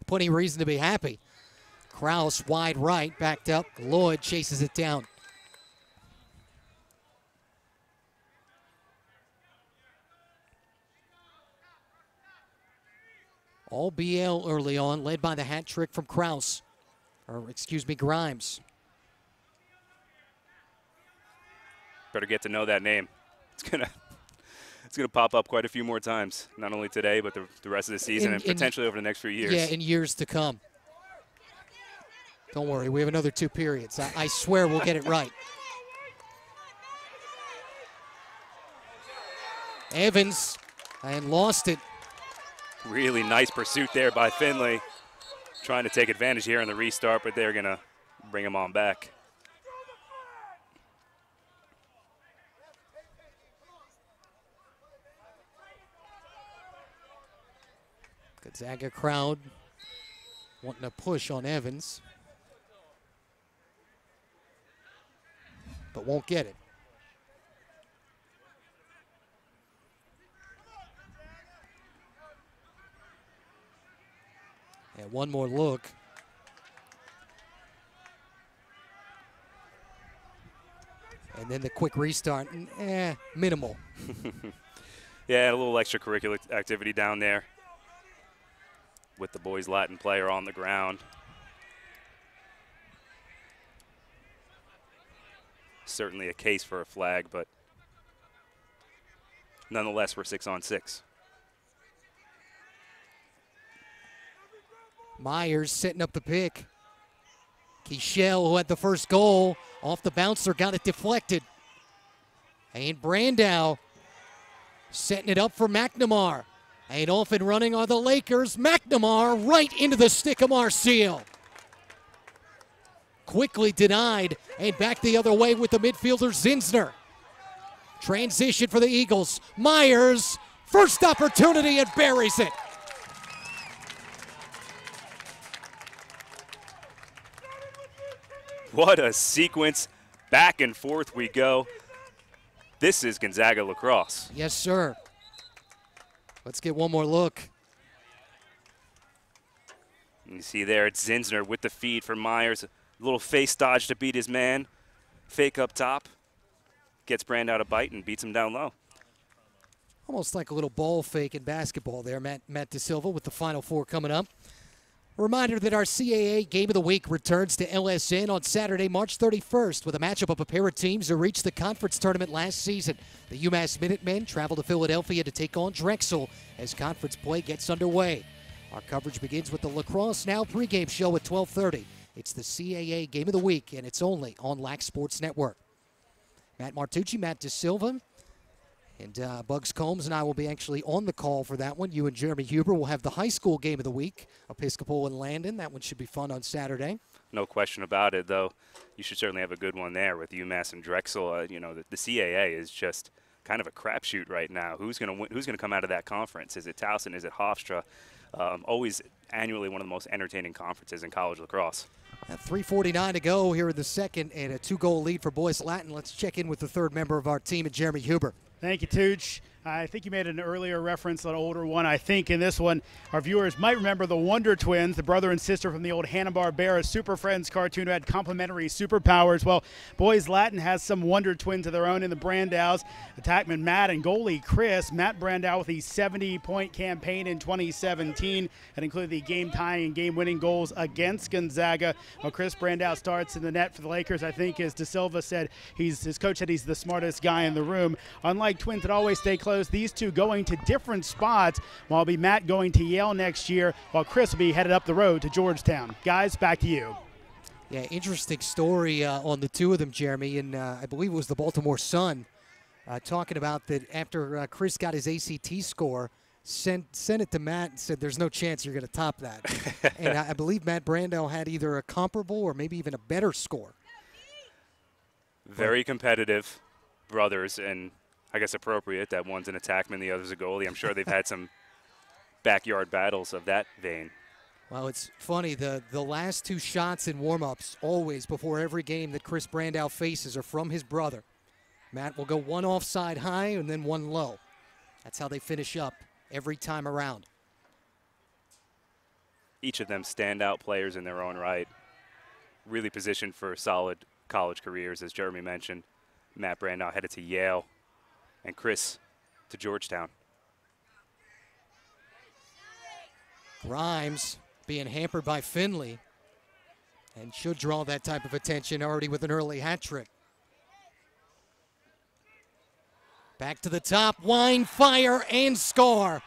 Plenty of reason to be happy. Kraus wide right, backed up. Lloyd chases it down. All BL early on, led by the hat trick from Kraus. Or, excuse me, Grimes. Better get to know that name. It's gonna pop up quite a few more times, not only today, but the rest of the season and potentially over the next few years. Yeah, in years to come. Don't worry, we have another 2 periods. I swear we'll get it right. Evans, and lost it. Really nice pursuit there by Finley. Trying to take advantage here in the restart, but they're going to bring him on back. Gonzaga crowd wanting to push on Evans, but won't get it. And one more look. And then the quick restart, minimal. Yeah, a little extracurricular activity down there with the Boys Latin player on the ground. Certainly a case for a flag, but nonetheless, we're 6-on-6. Myers setting up the pick. Keichel, who had the first goal, off the bouncer, got it deflected. And Brandow setting it up for McNamara. And off and running are the Lakers. McNamara right into the stick of Marcille. Quickly denied, and back the other way with the midfielder Zinsner. Transition for the Eagles. Myers, first opportunity, and buries it. What a sequence. Back and forth we go. This is Gonzaga lacrosse. Yes, sir. Let's get one more look. You see there, it's Zinsner with the feed for Myers. A little face dodge to beat his man. Fake up top. Gets Brandow to bite and beats him down low. Almost like a little ball fake in basketball there, Matt DeSilva with the Final Four coming up. A reminder that our CAA Game of the Week returns to LSN on Saturday, March 31st with a matchup of a pair of teams who reached the conference tournament last season. The UMass Minutemen travel to Philadelphia to take on Drexel as conference play gets underway. Our coverage begins with the Lacrosse Now pregame show at 12:30. It's the CAA Game of the Week, and it's only on Lax Sports Network. Matt Martucci, Matt DeSilva, and Bugs Combs and I will be actually on the call for that one. You and Jeremy Huber will have the high school game of the week, Episcopal and Landon. That one should be fun on Saturday. No question about it, though. You should certainly have a good one there with UMass and Drexel. You know, the CAA is just kind of a crapshoot right now. Who's going to win? Who's going to come out of that conference? Is it Towson? Is it Hofstra? Always annually one of the most entertaining conferences in college lacrosse. 3:49 to go here in the second, and a 2-goal lead for Boys Latin. Let's check in with the third member of our team, Jeremy Huber. Thank you, Tooch. I think you made an earlier reference, an older one. I think in this one, our viewers might remember the Wonder Twins, the brother and sister from the old Hanna-Barbera Super Friends cartoon who had complementary superpowers. Well, Boys Latin has some Wonder Twins of their own in the Brandows. Attackman Matt and goalie Chris. Matt Brandow with a 70-point campaign in 2017. That included the game-tying and game-winning goals against Gonzaga. Well, Chris Brandow starts in the net for the Lakers. I think, as DeSilva said, his coach said he's the smartest guy in the room. Unlike twins that always stay close, these two going to different spots, while it'll be Matt going to Yale next year, while Chris will be headed up the road to Georgetown. Guys, back to you. Yeah, interesting story on the two of them, Jeremy, and I believe it was the Baltimore Sun talking about that after Chris got his ACT score, sent it to Matt and said, there's no chance you're going to top that. And I believe Matt Brandow had either a comparable or maybe even a better score. Very competitive brothers, and I guess appropriate that one's an attackman, the other's a goalie. I'm sure they've had some backyard battles of that vein. Well, it's funny, the last two shots in warm-ups, always before every game that Chris Brandow faces, are from his brother. Matt will go one offside high and then one low. That's how they finish up every time around. Each of them standout players in their own right, really positioned for solid college careers, as Jeremy mentioned. Matt Brandow headed to Yale, and Chris to Georgetown. Grimes being hampered by Finley and should draw that type of attention already with an early hat trick. Back to the top, Wine, fire, and score.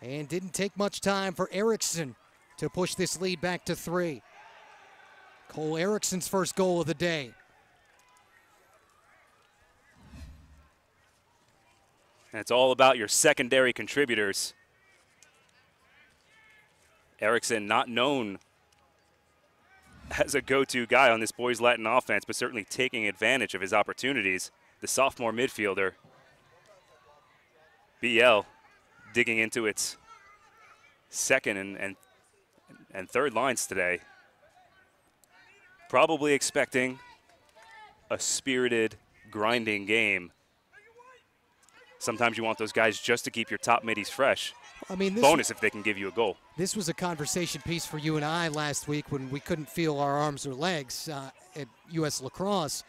And didn't take much time for Erickson to push this lead back to 3. Cole Erickson's first goal of the day. And it's all about your secondary contributors. Erickson, not known as a go-to guy on this Boys Latin offense, but certainly taking advantage of his opportunities. The sophomore midfielder, BL, digging into its second and third lines today. Probably expecting a spirited, grinding game. Sometimes you want those guys just to keep your top middies fresh. I mean, bonus if they can give you a goal. This was a conversation piece for you and I last week when we couldn't feel our arms or legs at U.S. Lacrosse.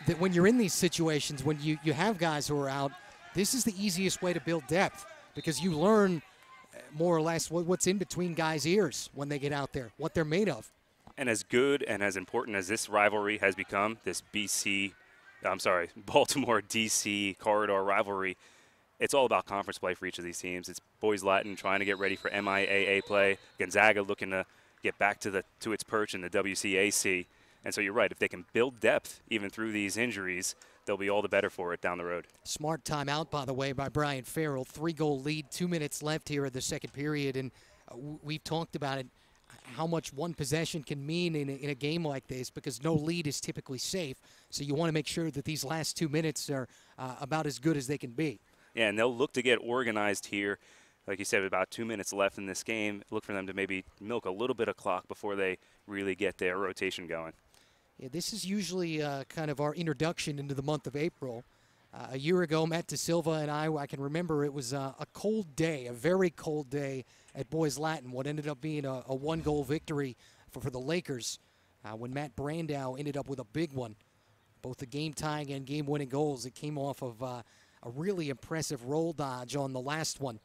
That when you're in these situations, when you have guys who are out, this is the easiest way to build depth because you learn more or less what's in between guys' ears when they get out there, what they're made of. And as good and as important as this rivalry has become, this Baltimore-DC corridor rivalry, it's all about conference play for each of these teams. It's Boys Latin trying to get ready for MIAA play. Gonzaga looking to get back to its perch in the WCAC. And so you're right, if they can build depth even through these injuries, they'll be all the better for it down the road. Smart timeout, by the way, by Brian Farrell. 3-goal lead, 2 minutes left here in the second period. And we've talked about it, how much one possession can mean in a game like this because no lead is typically safe. So you want to make sure that these last 2 minutes are about as good as they can be. Yeah, and they'll look to get organized here. Like you said, with about 2 minutes left in this game, look for them to maybe milk a little bit of clock before they really get their rotation going. Yeah, this is usually kind of our introduction into the month of April. A year ago, Matt DeSilva and I can remember it was a cold day, a very cold day at Boys Latin, what ended up being a 1-goal victory for the Lakers when Matt Brandow ended up with a big one. both the game-tying and game-winning goals. It came off of a really impressive roll dodge on the last one.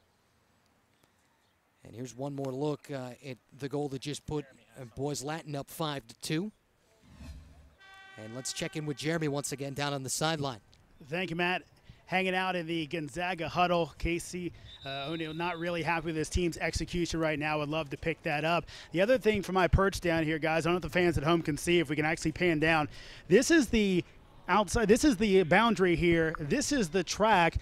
And here's one more look at the goal that just put Boys Latin up 5-2. And let's check in with Jeremy once again down on the sideline. Thank you, Matt. Hanging out in the Gonzaga huddle. Casey O'Neill not really happy with his team's execution right now. Would love to pick that up. The other thing from my perch down here, guys, I don't know if the fans at home can see, if we can actually pan down. This is the outside. This is the boundary here. This is the track.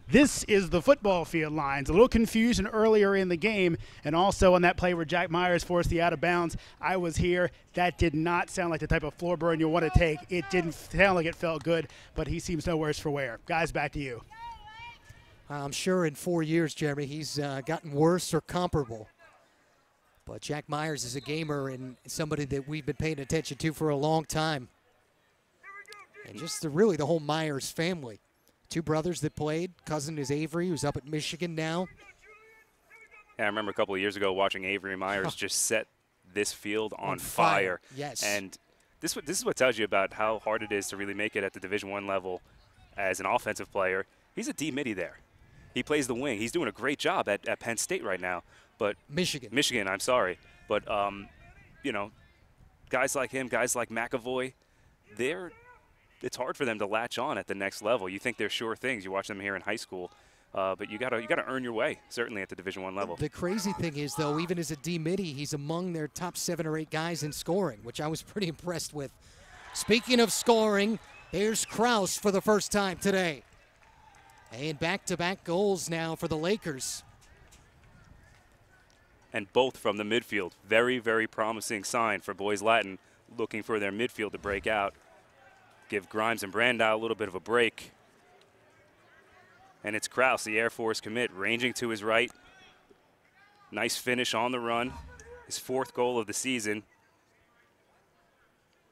This is the football field lines. A little confusion earlier in the game, and also on that play where Jack Myers forced the out of bounds. I was here. That did not sound like the type of floor burn you want to take. It didn't sound like it felt good, but he seems no worse for wear. Guys, back to you. I'm sure in 4 years, Jeremy, he's gotten worse or comparable. But Jack Myers is a gamer and somebody that we've been paying attention to for a long time. And just really the whole Myers family. 2 brothers that played. Cousin is Avery, who's up at Michigan now. Yeah, I remember a couple of years ago watching Avery Myers just set this field on fire. Yes. And this is what tells you about how hard it is to really make it at the Division I level as an offensive player. He's a D-midi there. He plays the wing. He's doing a great job at Penn State right now. But Michigan, I'm sorry. But, you know, guys like him, guys like McAvoy, it's hard for them to latch on at the next level. You think they're sure things. You watch them here in high school, but you gotta earn your way, certainly at the Division I level. The crazy thing is, though, even as a D-midi, he's among their top 7 or 8 guys in scoring, which I was pretty impressed with. Speaking of scoring, here's Krause for the first time today. And back-to-back goals now for the Lakers. And both from the midfield. Very, very promising sign for Boys Latin, looking for their midfield to break out. Give Grimes and Brandau a little bit of a break. And it's Krause, the Air Force commit, ranging to his right. Nice finish on the run. His 4th goal of the season.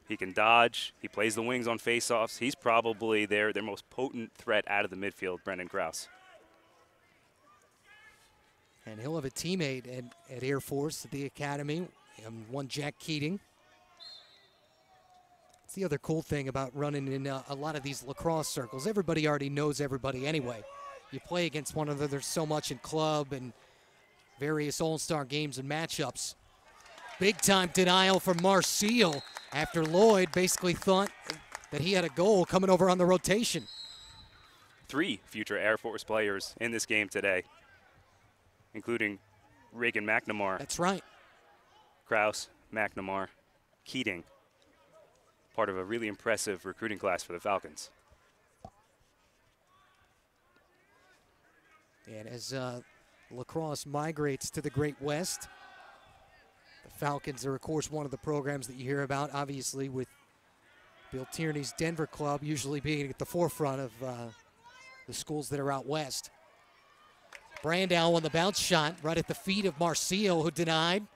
He can dodge. He plays the wings on faceoffs. He's probably their most potent threat out of the midfield, Brendan Krause. And he'll have a teammate at Air Force at the academy, one Jack Keating. It's the other cool thing about running in a lot of these lacrosse circles. Everybody already knows everybody anyway. You play against one another so much in club and various all-star games and matchups. Big-time denial from Marcial after Lloyd basically thought that he had a goal coming over on the rotation. 3 future Air Force players in this game today, including Reagan McNamara. That's right. Krause, McNamara, Keating. Part of a really impressive recruiting class for the Falcons. And as lacrosse migrates to the Great West, the Falcons are, of course, one of the programs that you hear about, obviously, with Bill Tierney's Denver club usually being at the forefront of the schools that are out west. Brandau on the bounce shot right at the feet of Marcial, who denied.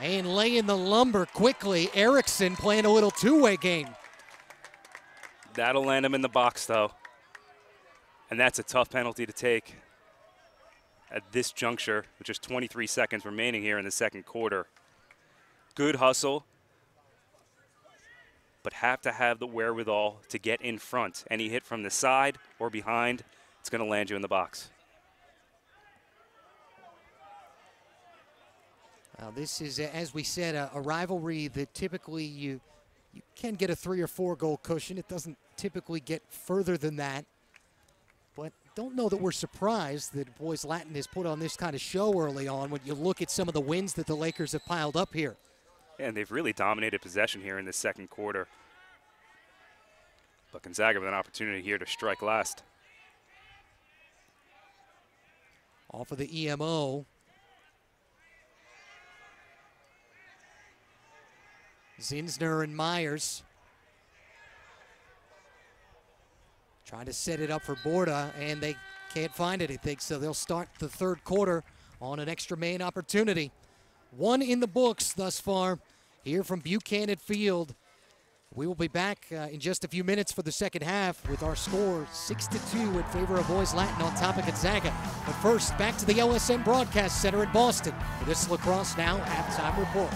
And laying the lumber quickly. Erickson playing a little two-way game. That'll land him in the box, though. And that's a tough penalty to take at this juncture, with just 23 seconds remaining here in the second quarter. Good hustle, but have to have the wherewithal to get in front. Any hit from the side or behind, it's going to land you in the box. Now this is, as we said, a rivalry that typically you can get a 3 or 4 goal cushion. It doesn't typically get further than that. But don't know that we're surprised that Boys Latin has put on this kind of show early on when you look at some of the wins that the Lakers have piled up here. And they've really dominated possession here in the second quarter. But Gonzaga with an opportunity here to strike last. Off of the EMO. Zinsner and Myers trying to set it up for Borda, and they can't find anything, so they'll start the third quarter on an extra man opportunity. 1 in the books thus far here from Buchanan Field. We will be back in just a few minutes for the second half with our score 6-2 in favor of Boys Latin on top of Gonzaga. But first, back to the LSM Broadcast Center in Boston for this Lacrosse Now halftime report.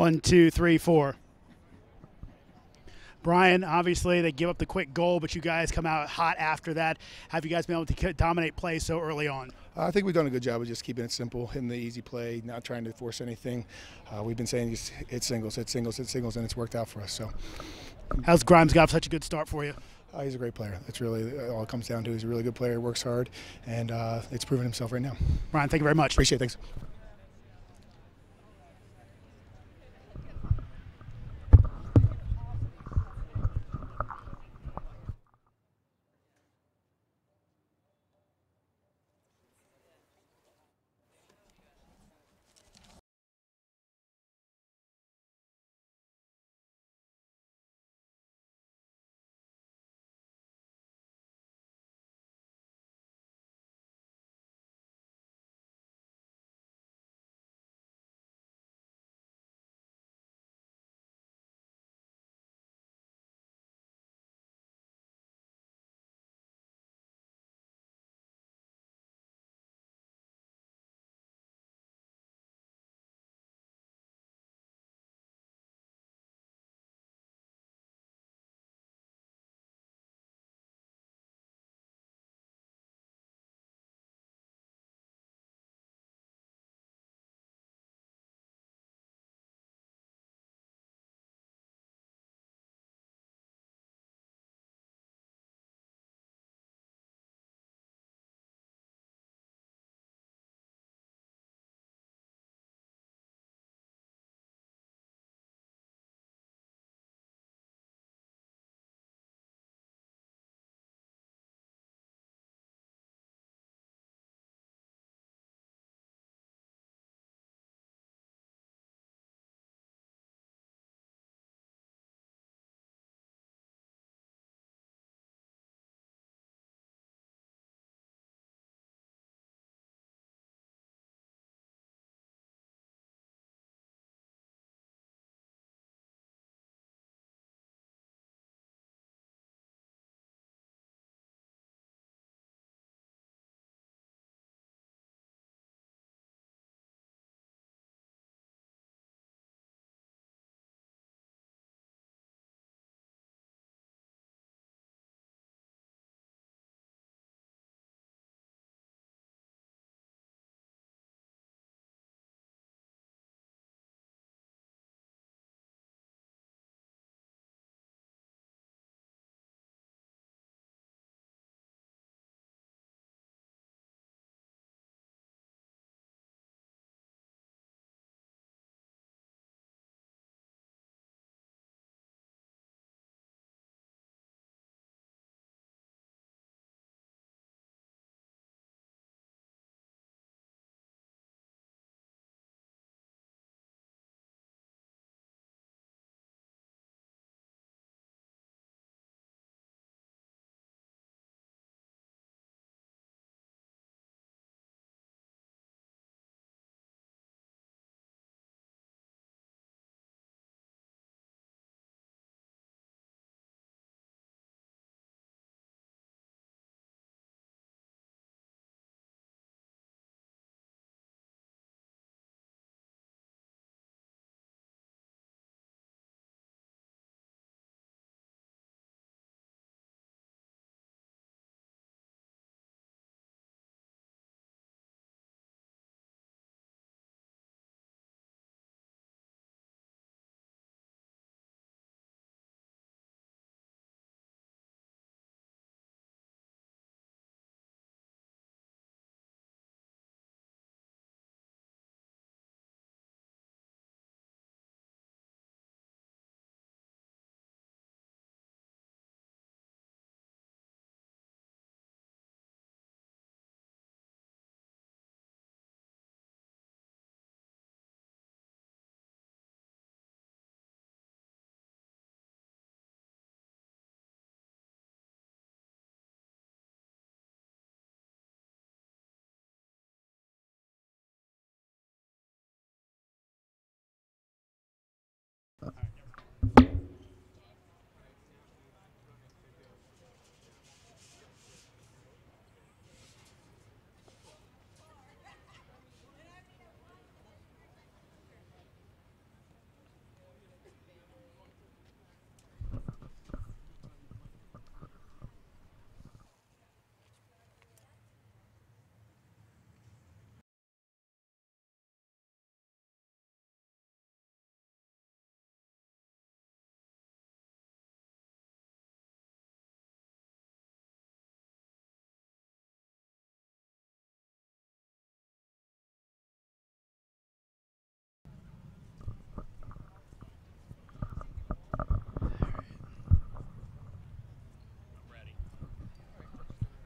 1, 2, 3, 4. Brian, obviously they give up the quick goal, but you guys come out hot after that. Have you guys been able to dominate play so early on? I think we've done a good job of just keeping it simple, hitting the easy play, not trying to force anything. We've been saying just hit singles, hit singles, hit singles, and it's worked out for us. So, how's Grimes got such a good start for you? He's a great player. That's really all it comes down to. He's a really good player, works hard, and it's proven himself right now. Brian, thank you very much. Appreciate it. Thanks.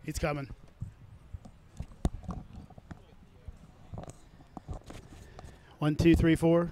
He's coming. One, two, three, four.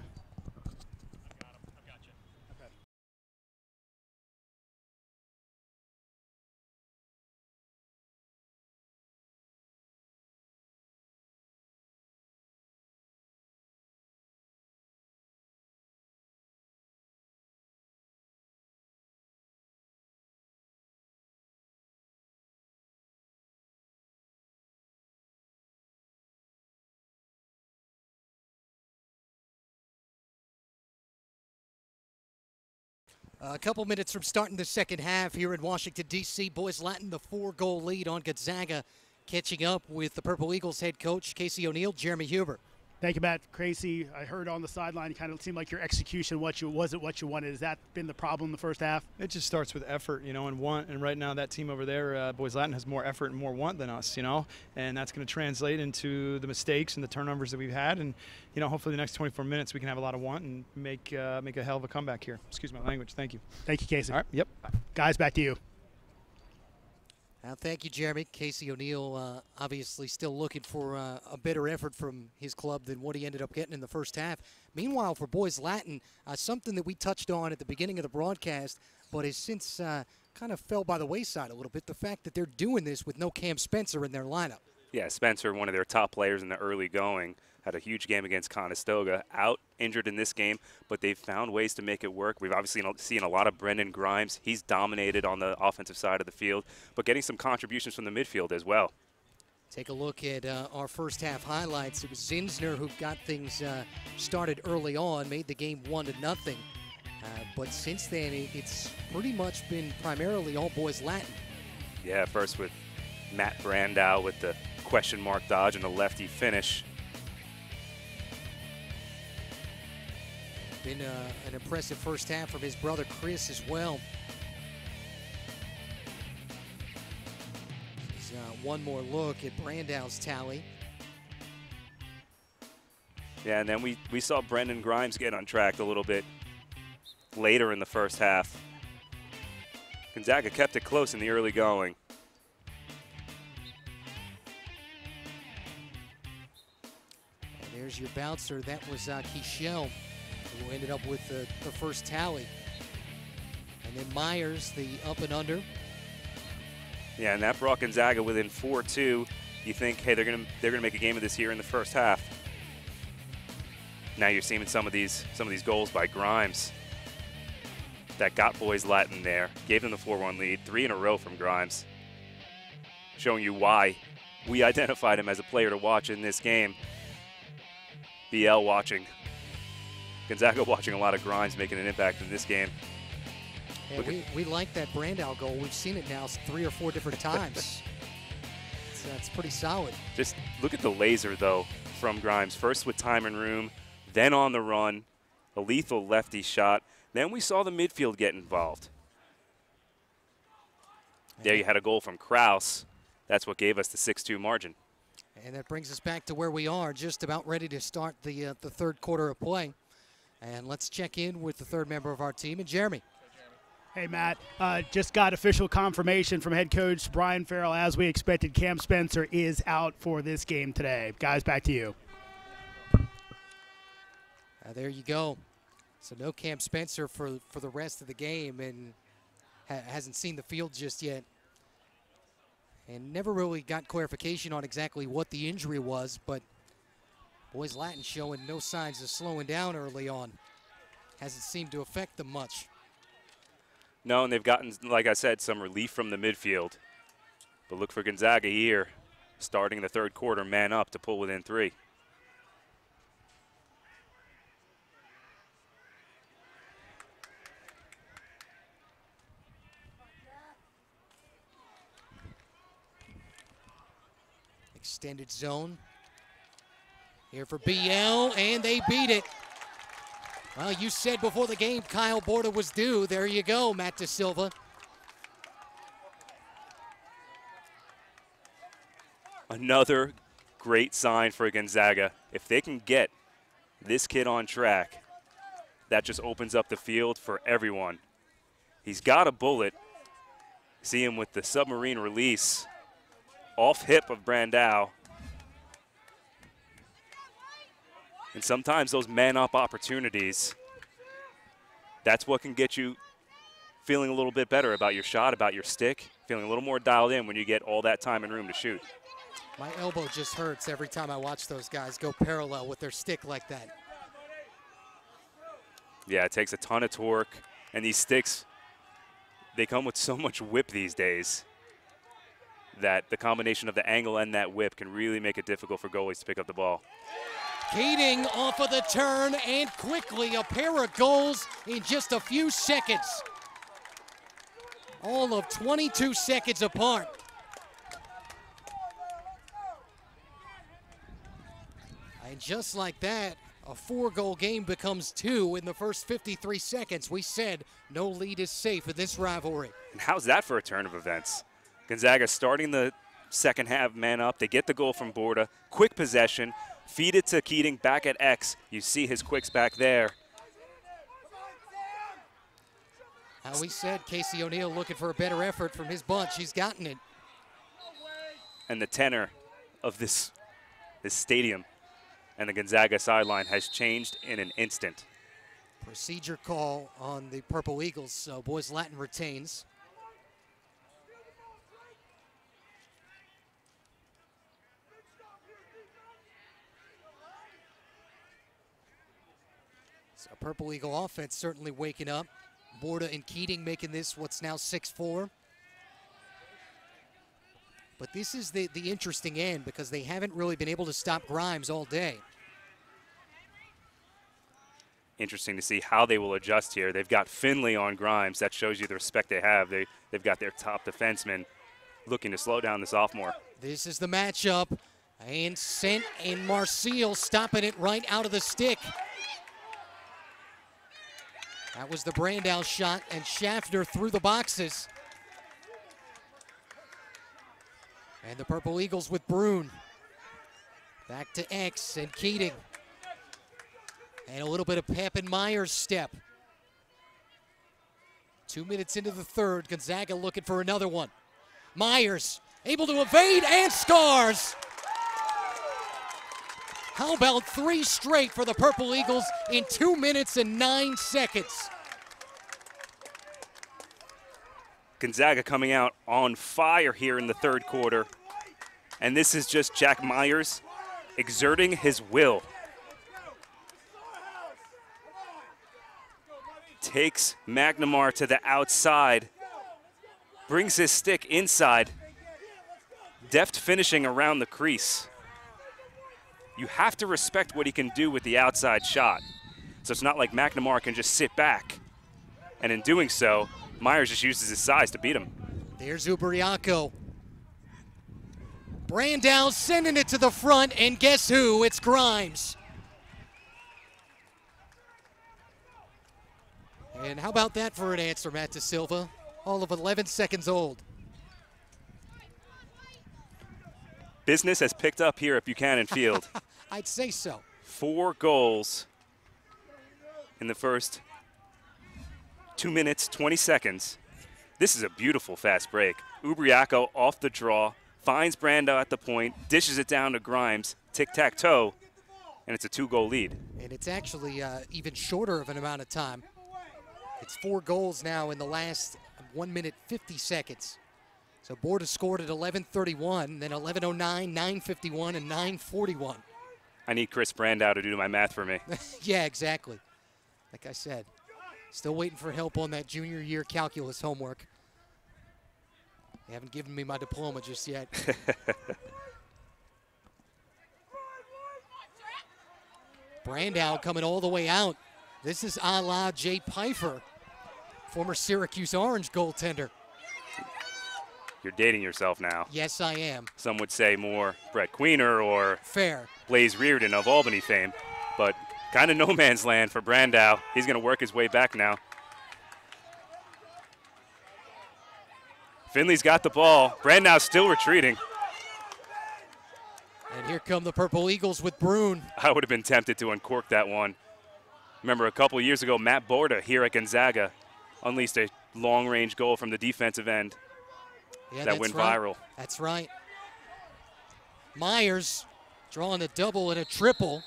A couple minutes from starting the second half here in Washington, D.C. Boys Latin, the 4-goal lead on Gonzaga, catching up with the Purple Eagles head coach Casey O'Neill, Jeremy Huber. Thank you, Matt. Casey, I heard on the sideline, it kind of seemed like your execution wasn't what you wanted. Has that been the problem in the first half? It just starts with effort, and want. And right now, that team over there, Boys Latin, has more effort and more want than us, and that's going to translate into the mistakes and the turnovers that we've had. And hopefully, the next 24 minutes, we can have a lot of want and make a hell of a comeback here. Excuse my language. Thank you. Thank you, Casey. All right. Yep. Guys, back to you. Thank you, Jeremy. Casey O'Neill obviously still looking for a better effort from his club than what he ended up getting in the first half. Meanwhile, for Boys Latin, something that we touched on at the beginning of the broadcast, but has since kind of fell by the wayside a little bit, the fact that they're doing this with no Cam Spencer in their lineup. Yeah, Spencer, one of their top players in the early going, had a huge game against Conestoga, out injured in this game, but they've found ways to make it work. We've obviously seen a lot of Brendan Grimes. He's dominated on the offensive side of the field, but getting some contributions from the midfield as well. Take a look at our first half highlights. It was Zinsner who got things started early on, made the game 1-0. But since then, it's pretty much been primarily all Boys Latin. Yeah, first with Matt Brandow with the question mark dodge and the lefty finish. Been an impressive first half from his brother Chris as well. One more look at Brandow's tally. Yeah, and then we saw Brendan Grimes get on track a little bit later in the first half. Gonzaga kept it close in the early going. And there's your bouncer. That was Kishel, who ended up with the first tally. And then Myers, the up and under. Yeah, and that brought Gonzaga within 4-2. You think, hey, they're gonna make a game of this here in the first half. Now you're seeing some of these goals by Grimes that got Boys Latin there, gave them the 4-1 lead, 3 in a row from Grimes, showing you why we identified him as a player to watch in this game. BL watching. Gonzaga watching a lot of Grimes making an impact in this game. Yeah, we like that Brandow goal. We've seen it now 3 or 4 different times. That's pretty solid. Just look at the laser, though, from Grimes. First with time and room, then on the run, a lethal lefty shot. Then we saw the midfield get involved. There you had a goal from Kraus. That's what gave us the 6-2 margin. And that brings us back to where we are, just about ready to start the third quarter of play. And let's check in with the third member of our team, and Jeremy. Hey, Matt, just got official confirmation from head coach Brian Farrell. As we expected, Cam Spencer is out for this game today. Guys, back to you. There you go. So no Cam Spencer for the rest of the game, and hasn't seen the field just yet. And never really got clarification on exactly what the injury was, but Boys Latin showing no signs of slowing down early on. Hasn't seemed to affect them much. No, and they've gotten, like I said, some relief from the midfield. But look for Gonzaga here, starting the third quarter, man up to pull within 3. Extended zone here for BL, and they beat it. Well, you said before the game Kyle Borda was due. There you go, Matt Da Silva. Another great sign for Gonzaga. If they can get this kid on track, that just opens up the field for everyone. He's got a bullet. See him with the submarine release. off hip of Brandau. And sometimes those man-up opportunities, that's what can get you feeling a little bit better about your shot, about your stick, feeling a little more dialed in when you get all that time and room to shoot. My elbow just hurts every time I watch those guys go parallel with their stick like that. Yeah, it takes a ton of torque, and these sticks, they come with so much whip these days that the combination of the angle and that whip can really make it difficult for goalies to pick up the ball. Keating off of the turn, and quickly a pair of goals in just a few seconds. All of 22 seconds apart. And just like that, a 4-goal game becomes 2 in the first 53 seconds. We said no lead is safe in this rivalry. And how's that for a turn of events? Gonzaga starting the second half man up. They get the goal from Borda. Quick possession. Feed it to Keating back at X. You see his quicks back there. How we said, Casey O'Neill looking for a better effort from his bunch. He's gotten it. And the tenor of this stadium and the Gonzaga sideline has changed in an instant. Procedure call on the Purple Eagles, so Boys Latin retains. So Purple Eagle offense certainly waking up. Borda and Keating making this what's now 6-4. But this is the interesting end because they haven't really been able to stop Grimes all day. Interesting to see how they will adjust here. They've got Finley on Grimes. That shows you the respect they have. They've got their top defenseman looking to slow down the sophomore. This is the matchup. And sent in Marcille stopping it right out of the stick. That was the Brandau shot, and Schaffner through the boxes. And the Purple Eagles with Brune. Back to X and Keating. And a little bit of Pep Myers step. 2 minutes into the third, Gonzaga looking for another one. Myers able to evade and scores. How about 3 straight for the Purple Eagles in 2 minutes and 9 seconds? Gonzaga coming out on fire here in the third quarter. And this is just Jack Myers exerting his will. Takes McNamara to the outside. Brings his stick inside. Deft finishing around the crease. You have to respect what he can do with the outside shot. So it's not like McNamara can just sit back. And in doing so, Myers just uses his size to beat him. There's Ubriaco. Brandau sending it to the front, and guess who? It's Grimes. And how about that for an answer, Matt De Silva? All of 11 seconds old. Business has picked up here at Buchanan Field. I'd say so. 4 goals in the first 2 minutes, 20 seconds. This is a beautiful fast break. Ubriaco off the draw, finds Brandau at the point, dishes it down to Grimes, tic-tac-toe, and it's a 2-goal lead. And it's actually even shorter of an amount of time. It's 4 goals now in the last 1 minute, 50 seconds. So Borda scored at 11:31, then 11:09, 9:51, and 9:41. I need Chris Brandau to do my math for me. Yeah, exactly. Like I said, still waiting for help on that junior year calculus homework. They haven't given me my diploma just yet. Brandau coming all the way out. This is a la Jay Pfeiffer, former Syracuse Orange goaltender. You're dating yourself now. Yes, I am. Some would say more Brett Queener or Fair. Blaze Reardon of Albany fame, but kind of no man's land for Brandau. He's going to work his way back now. Finley's got the ball. Brandau's still retreating. And here come the Purple Eagles with Brune. I would have been tempted to uncork that one. Remember a couple years ago, Matt Borda here at Gonzaga unleashed a long-range goal from the defensive end. Yeah, that went viral. That's right. Myers drawing a double and a triple.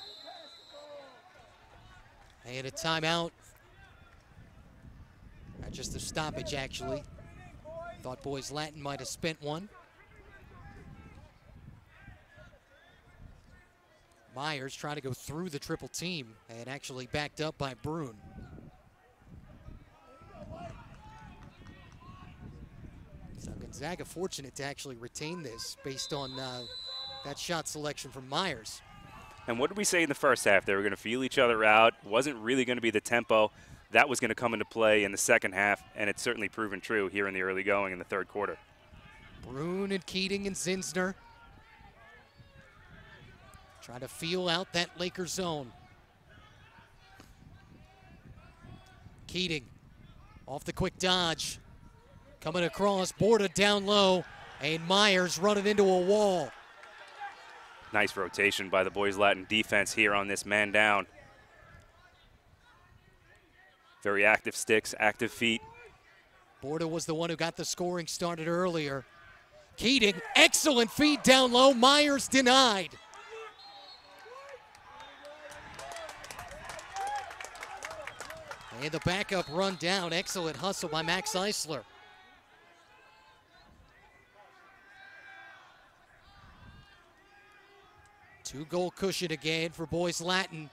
And a timeout. Not just a stoppage, actually. Thought Boys Latin might have spent one. Myers trying to go through the triple team and actually backed up by Brune. So Gonzaga fortunate to actually retain this based on that shot selection from Myers. And what did we say in the first half? They were going to feel each other out. Wasn't really going to be the tempo. That was going to come into play in the second half, and it's certainly proven true here in the early going in the third quarter. Brune and Keating and Zinsner trying to feel out that Lakers zone. Keating off the quick dodge. Coming across, Borda down low, and Myers running into a wall. Nice rotation by the Boys Latin defense here on this man down. Very active sticks, active feet. Borda was the one who got the scoring started earlier. Keating, excellent feed down low. Myers denied. And the backup run down. Excellent hustle by Max Eisler. Two-goal cushion again for Boys Latin.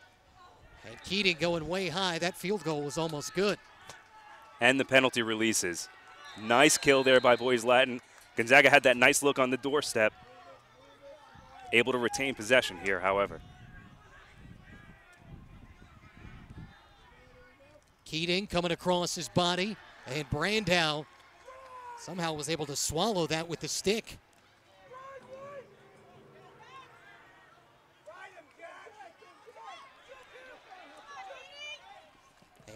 And Keating going way high. That field goal was almost good. And the penalty releases. Nice kill there by Boys Latin. Gonzaga had that nice look on the doorstep. Able to retain possession here, however. Keating coming across his body, and Brandow somehow was able to swallow that with the stick.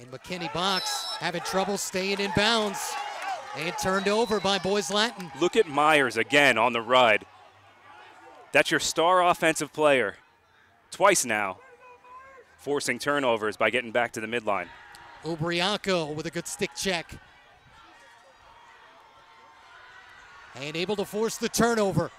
And McKinney Box having trouble staying in bounds and turned over by Boys Latin. Look at Myers again on the ride. That's your star offensive player. Twice now, forcing turnovers by getting back to the midline. Ubriaco with a good stick check. And able to force the turnover.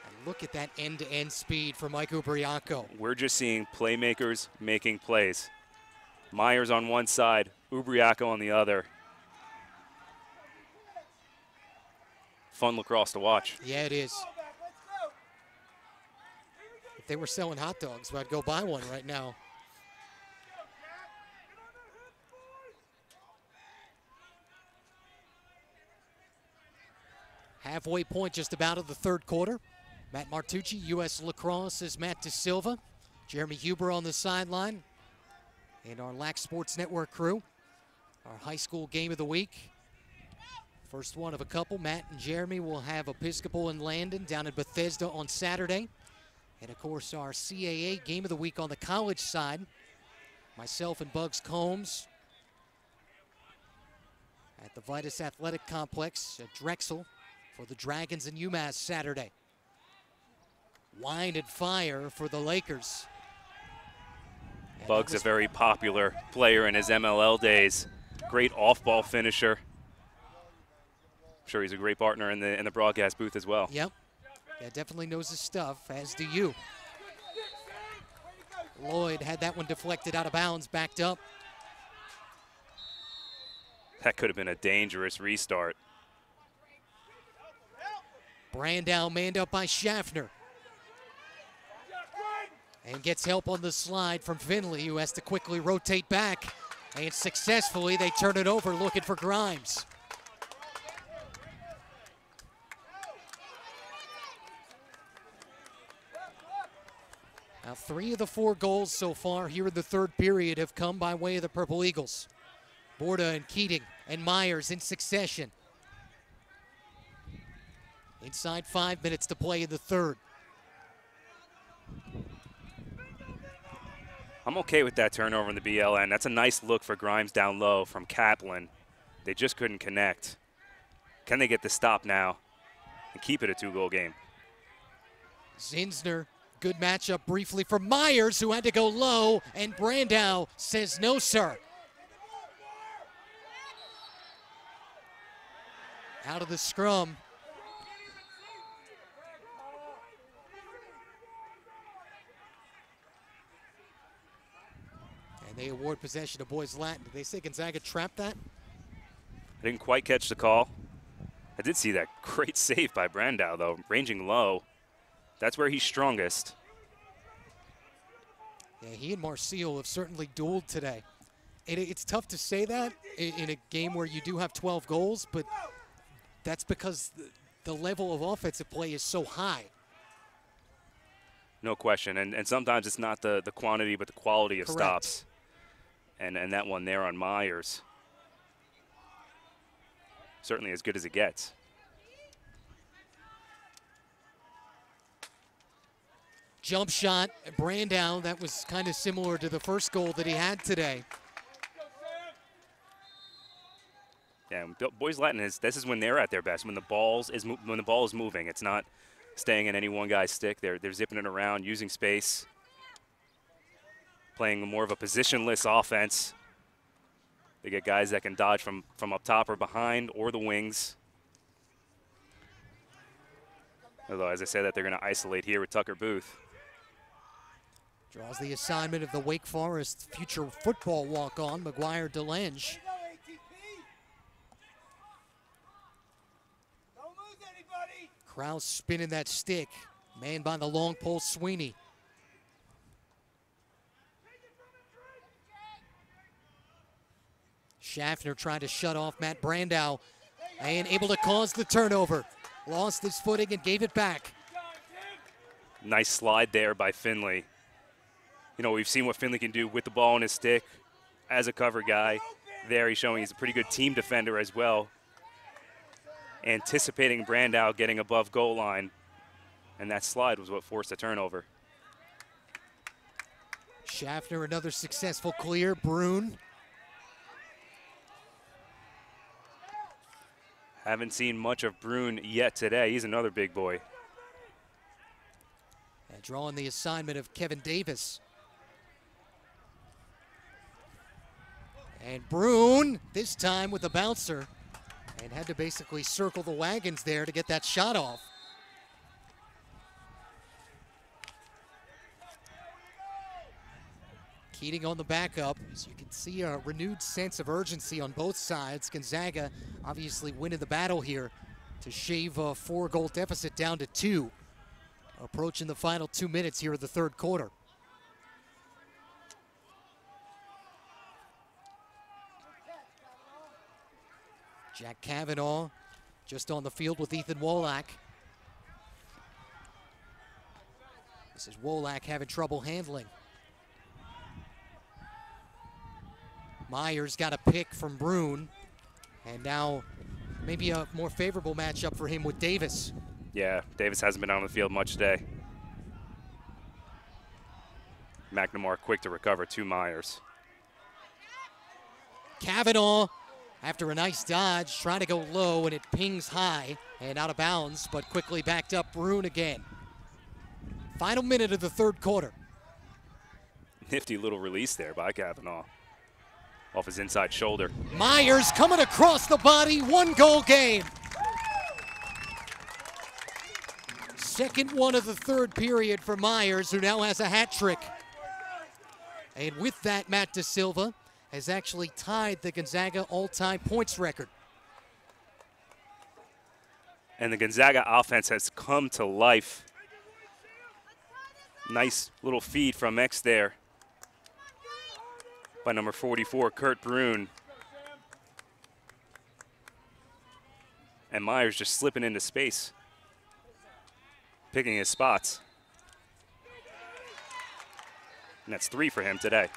And look at that end-to-end speed for Mike Ubriaco. We're just seeing playmakers making plays. Myers on one side, Ubriaco on the other. Fun lacrosse to watch. Yeah, it is. If they were selling hot dogs, I'd go buy one right now. Halfway point just about of the third quarter. Matt Martucci, U.S. Lacrosse is Matt DeSilva. Jeremy Huber on the sideline. And our Lax Sports Network crew. Our high school game of the week. First one of a couple. Matt and Jeremy will have Episcopal and Landon down in Bethesda on Saturday. And of course our CAA game of the week on the college side. Myself and Bugs Combs at the Vitus Athletic Complex at Drexel for the Dragons and UMass Saturday. Wind and fire for the Lakers. And Bugs, a very popular player in his MLL days. Great off-ball finisher. I'm sure he's a great partner in the broadcast booth as well. Yep. Yeah, definitely knows his stuff, as do you. Lloyd had that one deflected out of bounds, backed up. That could have been a dangerous restart. Brandow manned up by Schaffner. And gets help on the slide from Finley, who has to quickly rotate back. And successfully, they turn it over looking for Grimes. Now, 3 of the 4 goals so far here in the third period have come by way of the Purple Eagles. Borda and Keating and Myers in succession. Inside 5 minutes to play in the third. I'm okay with that turnover in the BLN. That's a nice look for Grimes down low from Kaplan. They just couldn't connect. Can they get the stop now and keep it a 2-goal game? Zinsner, good matchup briefly for Myers, who had to go low, and Brandow says no, sir. out of the scrum. And they award possession to Boys Latin. Did they say Gonzaga trapped that? I didn't quite catch the call. I did see that great save by Brandow, though, ranging low. That's where he's strongest. Yeah, he and Marcio have certainly dueled today. It's tough to say that in a game where you do have 12 goals, but that's because the level of offensive play is so high. No question, and sometimes it's not the quantity but the quality of Correct. stops. And that one there on Myers, certainly as good as it gets. Jump shot, Brandow, that was kind of similar to the first goal that he had today. Yeah, Boys Latin this is when they're at their best, when the ball is moving. It's not staying in any one guy's stick. They're zipping it around, using space, playing more of a positionless offense. They get guys that can dodge from up top or behind or the wings. Although, as I said, that they're going to isolate here with Tucker Booth. Draws the assignment of the Wake Forest future football walk-on, McGuire DeLange. Krause spinning that stick. Man by the long pole, Sweeney. Schaffner trying to shut off Matt Brandow and able to cause the turnover. Lost his footing and gave it back. Nice slide there by Finley. You know, we've seen what Finley can do with the ball in his stick as a cover guy. There he's showing he's a pretty good team defender as well. Anticipating Brandow getting above goal line, and that slide was what forced a turnover. Schaffner, another successful clear. Brune. Haven't seen much of Brune yet today. He's another big boy. And drawing the assignment of Kevin Davis. And Brune, this time with a bouncer, and had to basically circle the wagons there to get that shot off. Keating on the backup. As you can see, a renewed sense of urgency on both sides. Gonzaga obviously winning the battle here to shave a 4-goal deficit down to 2. Approaching the final 2 minutes here of the third quarter. Jack Cavanaugh just on the field with Ethan Wolak. This is Wolak having trouble handling. Myers got a pick from Brune, and now maybe a more favorable matchup for him with Davis. Yeah, Davis hasn't been on the field much today. McNamara quick to recover to Myers. Cavanaugh, after a nice dodge, trying to go low, and it pings high and out of bounds, but quickly backed up. Brune again. Final minute of the third quarter. Nifty little release there by Cavanaugh off his inside shoulder. Myers coming across the body, 1-goal game. Second one of the third period for Myers, who now has a hat trick. And with that, Matt De Silva has actually tied the Gonzaga all-time points record. And the Gonzaga offense has come to life. Nice little feed from X there by number 44, Kurt Brune. And Myers just slipping into space, picking his spots. And that's 3 for him today.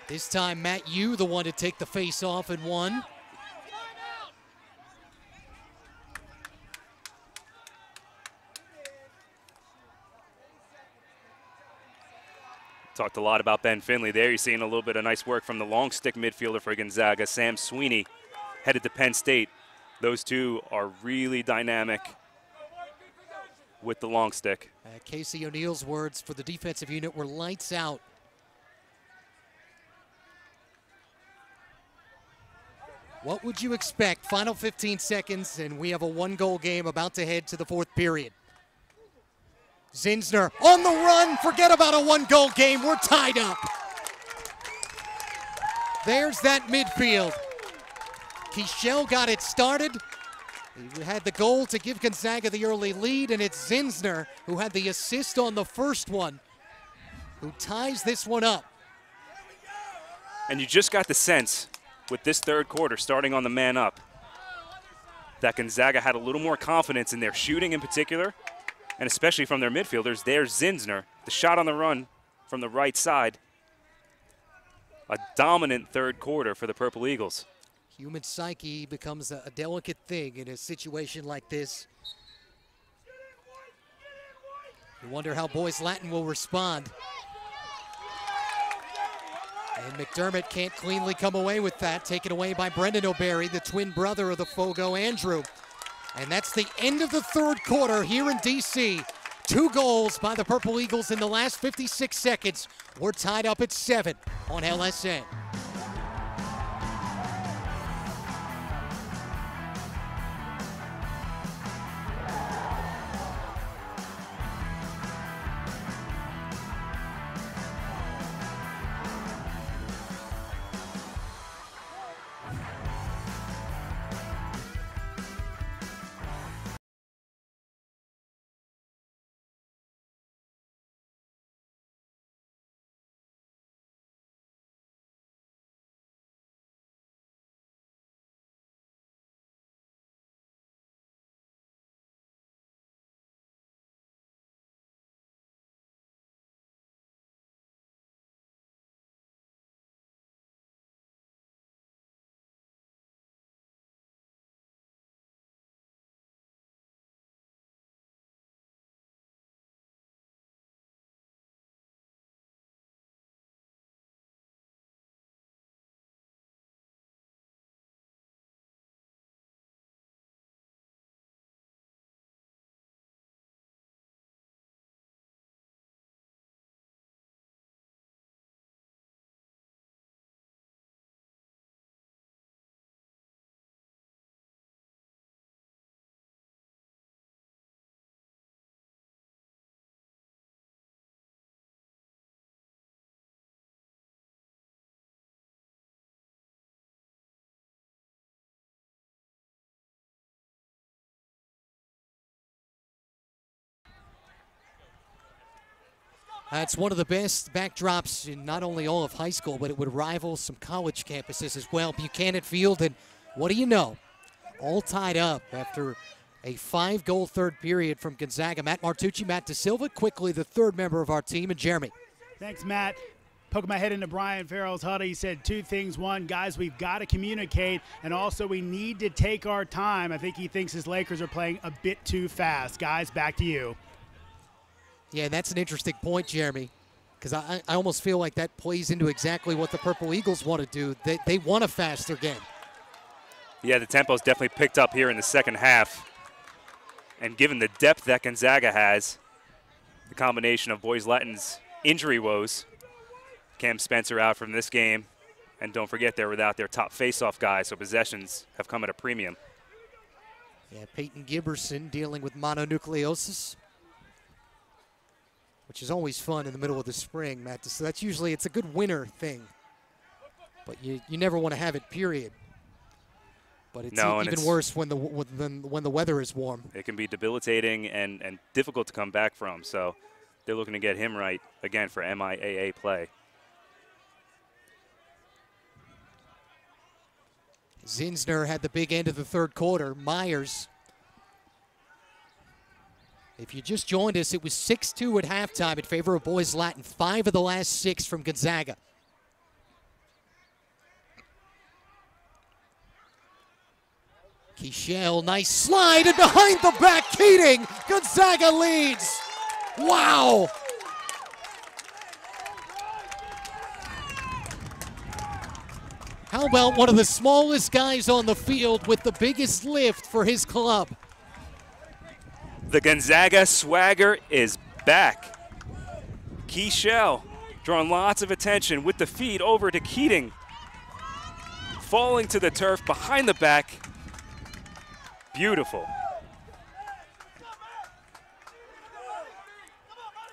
This time, Matt Yu, the one to take the face off and won. Talked a lot about Ben Finley there. You're seeing a little bit of nice work from the long stick midfielder for Gonzaga, Sam Sweeney, headed to Penn State. Those two are really dynamic with the long stick. Casey O'Neill's words for the defensive unit were lights out. What would you expect? Final 15 seconds, and we have a one-goal game about to head to the fourth period. Zinsner on the run. Forget about a one-goal game. We're tied up. There's that midfield. Kichel got it started. He had the goal to give Gonzaga the early lead, and it's Zinsner who had the assist on the first one, who ties this one up. And you just got the sense with this third quarter starting on the man up that Gonzaga had a little more confidence in their shooting in particular, and especially from their midfielders. There's Zinsner, the shot on the run from the right side. A dominant third quarter for the Purple Eagles. Human psyche becomes a delicate thing in a situation like this. You wonder how Boys Latin will respond. And McDermott can't cleanly come away with that, taken away by Brendan O'Berry, the twin brother of the Fogo Andrew. And that's the end of the third quarter here in D.C. 2 goals by the Purple Eagles in the last 56 seconds. We're tied up at 7 on LSN. It's one of the best backdrops in not only all of high school, but it would rival some college campuses as well. Buchanan Field, and what do you know? All tied up after a 5-goal third period from Gonzaga. Matt Martucci, Matt DeSilva, quickly the third member of our team, and Jeremy. Thanks, Matt. Poking my head into Brian Farrell's huddle, he said 2 things. 1, guys, we've got to communicate, and also we need to take our time. I think he thinks his Lakers are playing a bit too fast. Guys, back to you. Yeah, that's an interesting point, Jeremy, because I almost feel like that plays into exactly what the Purple Eagles want to do. They want a faster game. Yeah, the tempo's definitely picked up here in the second half. And given the depth that Gonzaga has, the combination of Boys Latin's injury woes, Cam Spencer out from this game, and don't forget they're without their top face-off guys, so possessions have come at a premium. Yeah, Peyton Giberson dealing with mononucleosis, which is always fun in the middle of the spring, Matt. So that's usually, it's a good winter thing, but you never want to have it, period. But it's even worse when the weather is warm. It can be debilitating and difficult to come back from, so they're looking to get him right, again, for MIAA play. Zinsner had the big end of the third quarter. Myers, if you just joined us, it was 6-2 at halftime in favor of Boys Latin. 5 of the last 6 from Gonzaga. Kichel, nice slide, and behind the back, Keating. Gonzaga leads. Wow. How about one of the smallest guys on the field with the biggest lift for his club? The Gonzaga swagger is back. Kichel drawing lots of attention with the feed over to Keating. falling to the turf behind the back. Beautiful.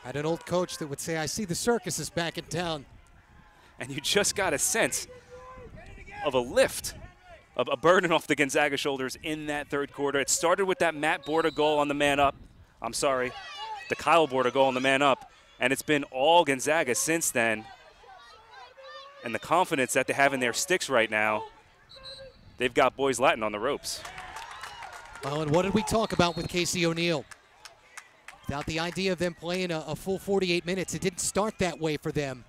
I had an old coach that would say, I see the circus is back in town. And you just got a sense of a lift, of a burden off the Gonzaga shoulders in that third quarter. It started with that Matt Borda goal on the man up. I'm sorry, the Kyle Borda goal on the man up. And it's been all Gonzaga since then. And the confidence that they have in their sticks right now, they've got Boys Latin on the ropes. Well, and what did we talk about with Casey O'Neill? Without the idea of them playing a full 48 minutes, it didn't start that way for them.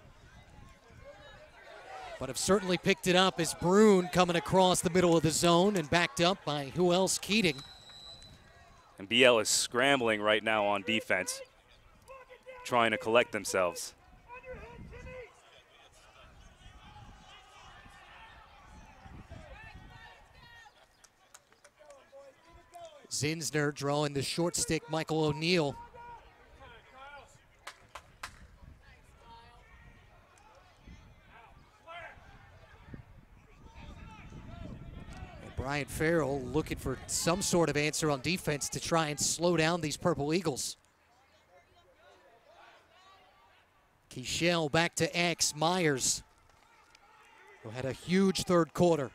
But have certainly picked it up as Brune coming across the middle of the zone and backed up by who else? Keating. And BL is scrambling right now on defense, trying to collect themselves. Zinsner drawing the short stick, Michael O'Neill. And Brian Farrell looking for some sort of answer on defense to try and slow down these Purple Eagles. Keichel back to X. Myers, who had a huge third quarter.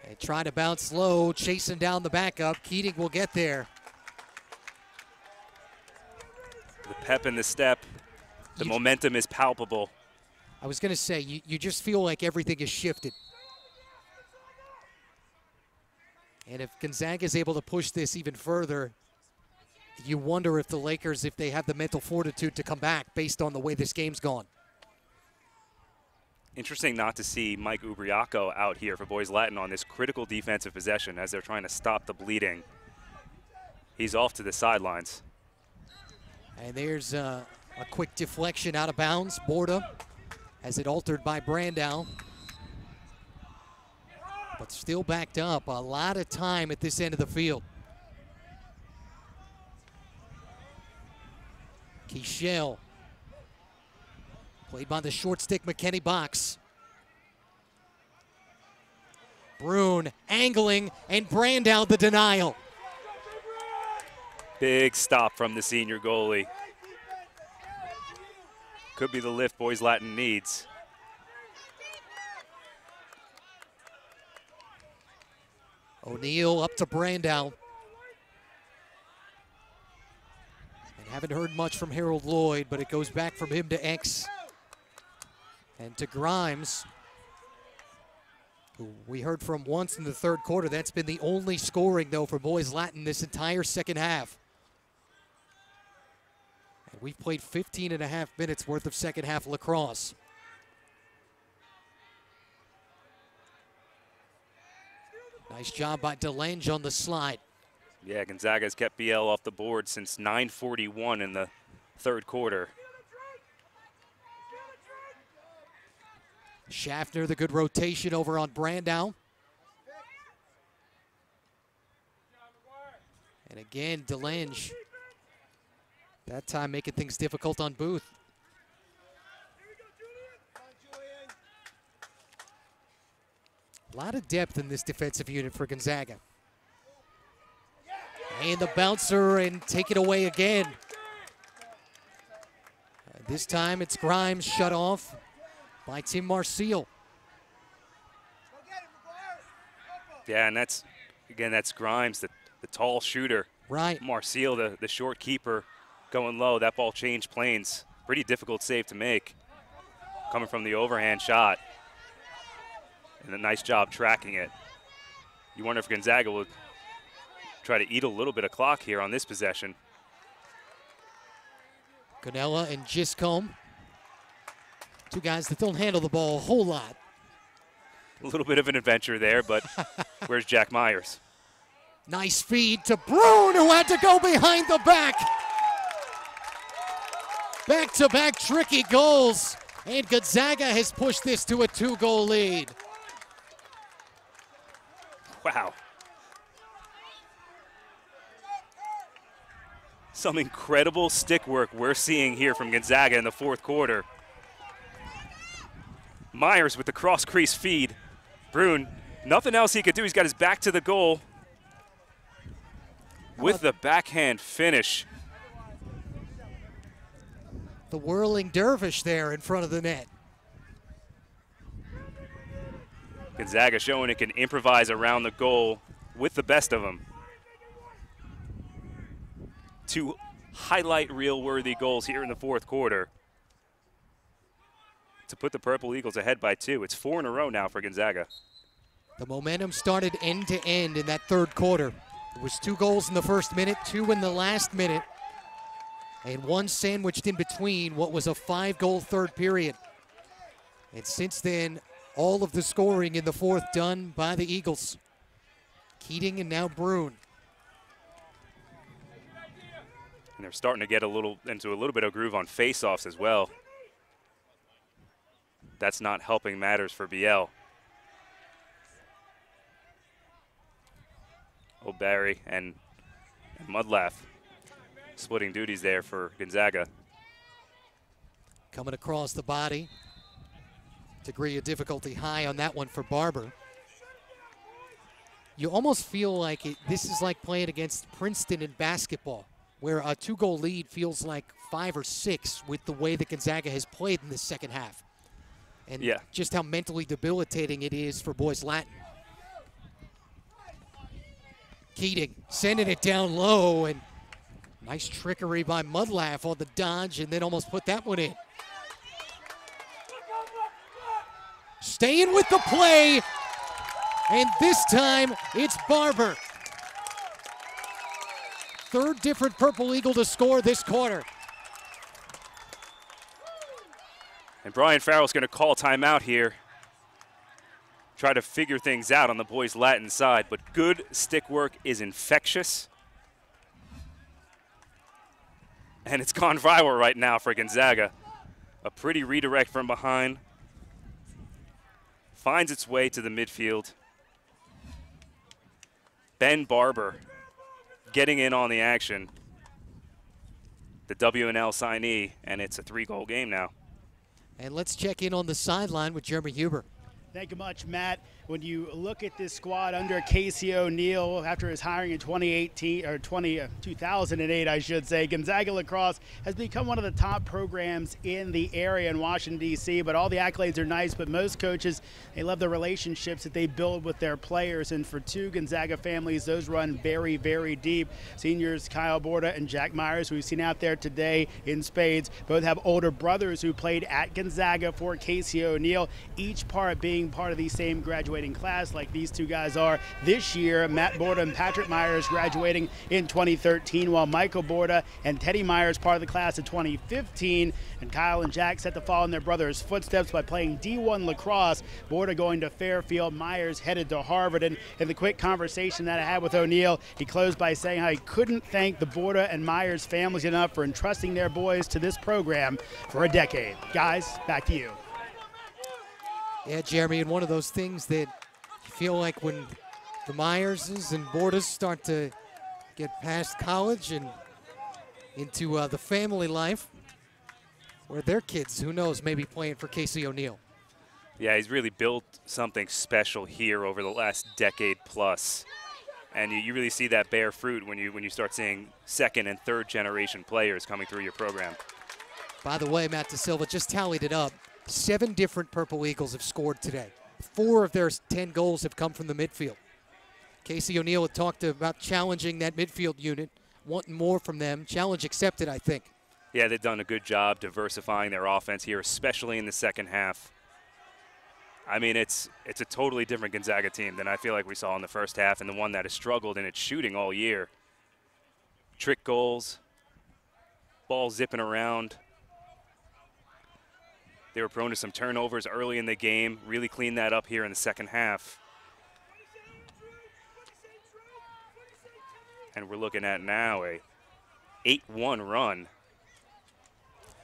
And trying to bounce low, chasing down the backup. Keating will get there. The pep in the step, the momentum is palpable. I was going to say, you just feel like everything is shifted. And if Gonzaga is able to push this even further, you wonder if the Lakers, if they have the mental fortitude to come back based on the way this game's gone. Interesting not to see Mike Ubriaco out here for Boys Latin on this critical defensive possession as they're trying to stop the bleeding. He's off to the sidelines. And there's a quick deflection out of bounds. Borda has it altered by Brandow. But still backed up. A lot of time at this end of the field. Keichel. Played by the short stick, McKenny Box. Brune angling, and Brandow the denial. Big stop from the senior goalie. Could be the lift Boys Latin needs. O'Neill up to Brandow. And haven't heard much from Harold Lloyd, but it goes back from him to X. And to Grimes, who we heard from once in the third quarter. That's been the only scoring, though, for Boys Latin this entire second half. And we've played 15 and a half minutes worth of second half lacrosse. Nice job by DeLange on the slide. Yeah, Gonzaga has kept BL off the board since 9:41 in the third quarter. Schaffner, the good rotation over on Brandow. And again, DeLange, that time making things difficult on Booth. A lot of depth in this defensive unit for Gonzaga. And the bouncer, and take it away again. This time it's Grimes shut off by Tim Marcial. Yeah, and that's Grimes, the tall shooter. Right. Marcial, the short keeper, going low. That ball changed planes. Pretty difficult save to make. Coming from the overhand shot. And a nice job tracking it. You wonder if Gonzaga will try to eat a little bit of clock here on this possession. Gonella and Giscombe. Two guys that don't handle the ball a whole lot. A little bit of an adventure there, but where's Jack Myers? Nice feed to Brune, who had to go behind the back. Back-to-back tricky goals, and Gonzaga has pushed this to a 2-goal lead. Wow. Some incredible stick work we're seeing here from Gonzaga in the fourth quarter. Myers with the cross crease feed. Brune, nothing else he could do. He's got his back to the goal with the backhand finish. The whirling dervish there in front of the net. Gonzaga showing it can improvise around the goal with the best of them. 2 highlight reel-worthy goals here in the fourth quarter to put the Purple Eagles ahead by 2. It's 4 in a row now for Gonzaga. The momentum started end to end in that third quarter. There was 2 goals in the first minute, 2 in the last minute, and 1 sandwiched in between what was a 5-goal third period. And since then, all of the scoring in the fourth done by the Eagles. Keating and now Brune. And they're starting to get into a little bit of groove on face-offs as well. That's not helping matters for BL. O'Barry and Mudlath splitting duties there for Gonzaga. Coming across the body. Degree of difficulty high on that one for Barber. You almost feel like this is like playing against Princeton in basketball, where a 2-goal lead feels like 5 or 6 with the way that Gonzaga has played in the second half. And just how mentally debilitating it is for Boys Latin. Keating sending it down low, and nice trickery by Mudlath on the dodge, and then almost put that one in. Staying with the play, and this time it's Barber. 3rd different Purple Eagle to score this quarter. And Brian Farrell's going to call timeout here. Try to figure things out on the boys' Latin side, but good stick work is infectious. And it's gone viral right now for Gonzaga. A pretty redirect from behind. Finds its way to the midfield. Ben Barber getting in on the action. The WNL signee, and it's a 3-goal game now. And let's check in on the sideline with Jeremy Huber. Thank you much, Matt. When you look at this squad under Casey O'Neill after his hiring in 2008, I should say, Gonzaga lacrosse has become one of the top programs in the area in Washington, D.C., but all the accolades are nice, but most coaches, they love the relationships that they build with their players, and for 2 Gonzaga families, those run very, very deep. Seniors Kyle Borda and Jack Myers, who we've seen out there today in spades, both have older brothers who played at Gonzaga for Casey O'Neill, each part being part of the same graduating class like these 2 guys are this year. Matt Borda and Patrick Myers graduating in 2013, while Michael Borda and Teddy Myers part of the class of 2015. And Kyle and Jack set to follow in their brother's footsteps by playing D1 lacrosse. Borda going to Fairfield, Myers headed to Harvard. And in the quick conversation that I had with O'Neill, he closed by saying how he couldn't thank the Borda and Myers families enough for entrusting their boys to this program for a decade. Guys, back to you. Yeah, Jeremy, and one of those things that you feel like when the Myerses and Bordas start to get past college and into the family life, where their kids, who knows, maybe playing for Casey O'Neill. Yeah, he's really built something special here over the last decade plus. And you really see that bear fruit when you start seeing 2nd and 3rd generation players coming through your program. By the way, Matt DeSilva just tallied it up. 7 different Purple Eagles have scored today. 4 of their 10 goals have come from the midfield. Casey O'Neill had talked about challenging that midfield unit, wanting more from them. Challenge accepted, I think. Yeah, they've done a good job diversifying their offense here, especially in the second half. I mean, it's a totally different Gonzaga team than I feel like we saw in the first half, and the one that has struggled in its shooting all year. Trick goals, ball zipping around. They were prone to some turnovers early in the game, really cleaned that up here in the second half. And we're looking at now a 8-1 run.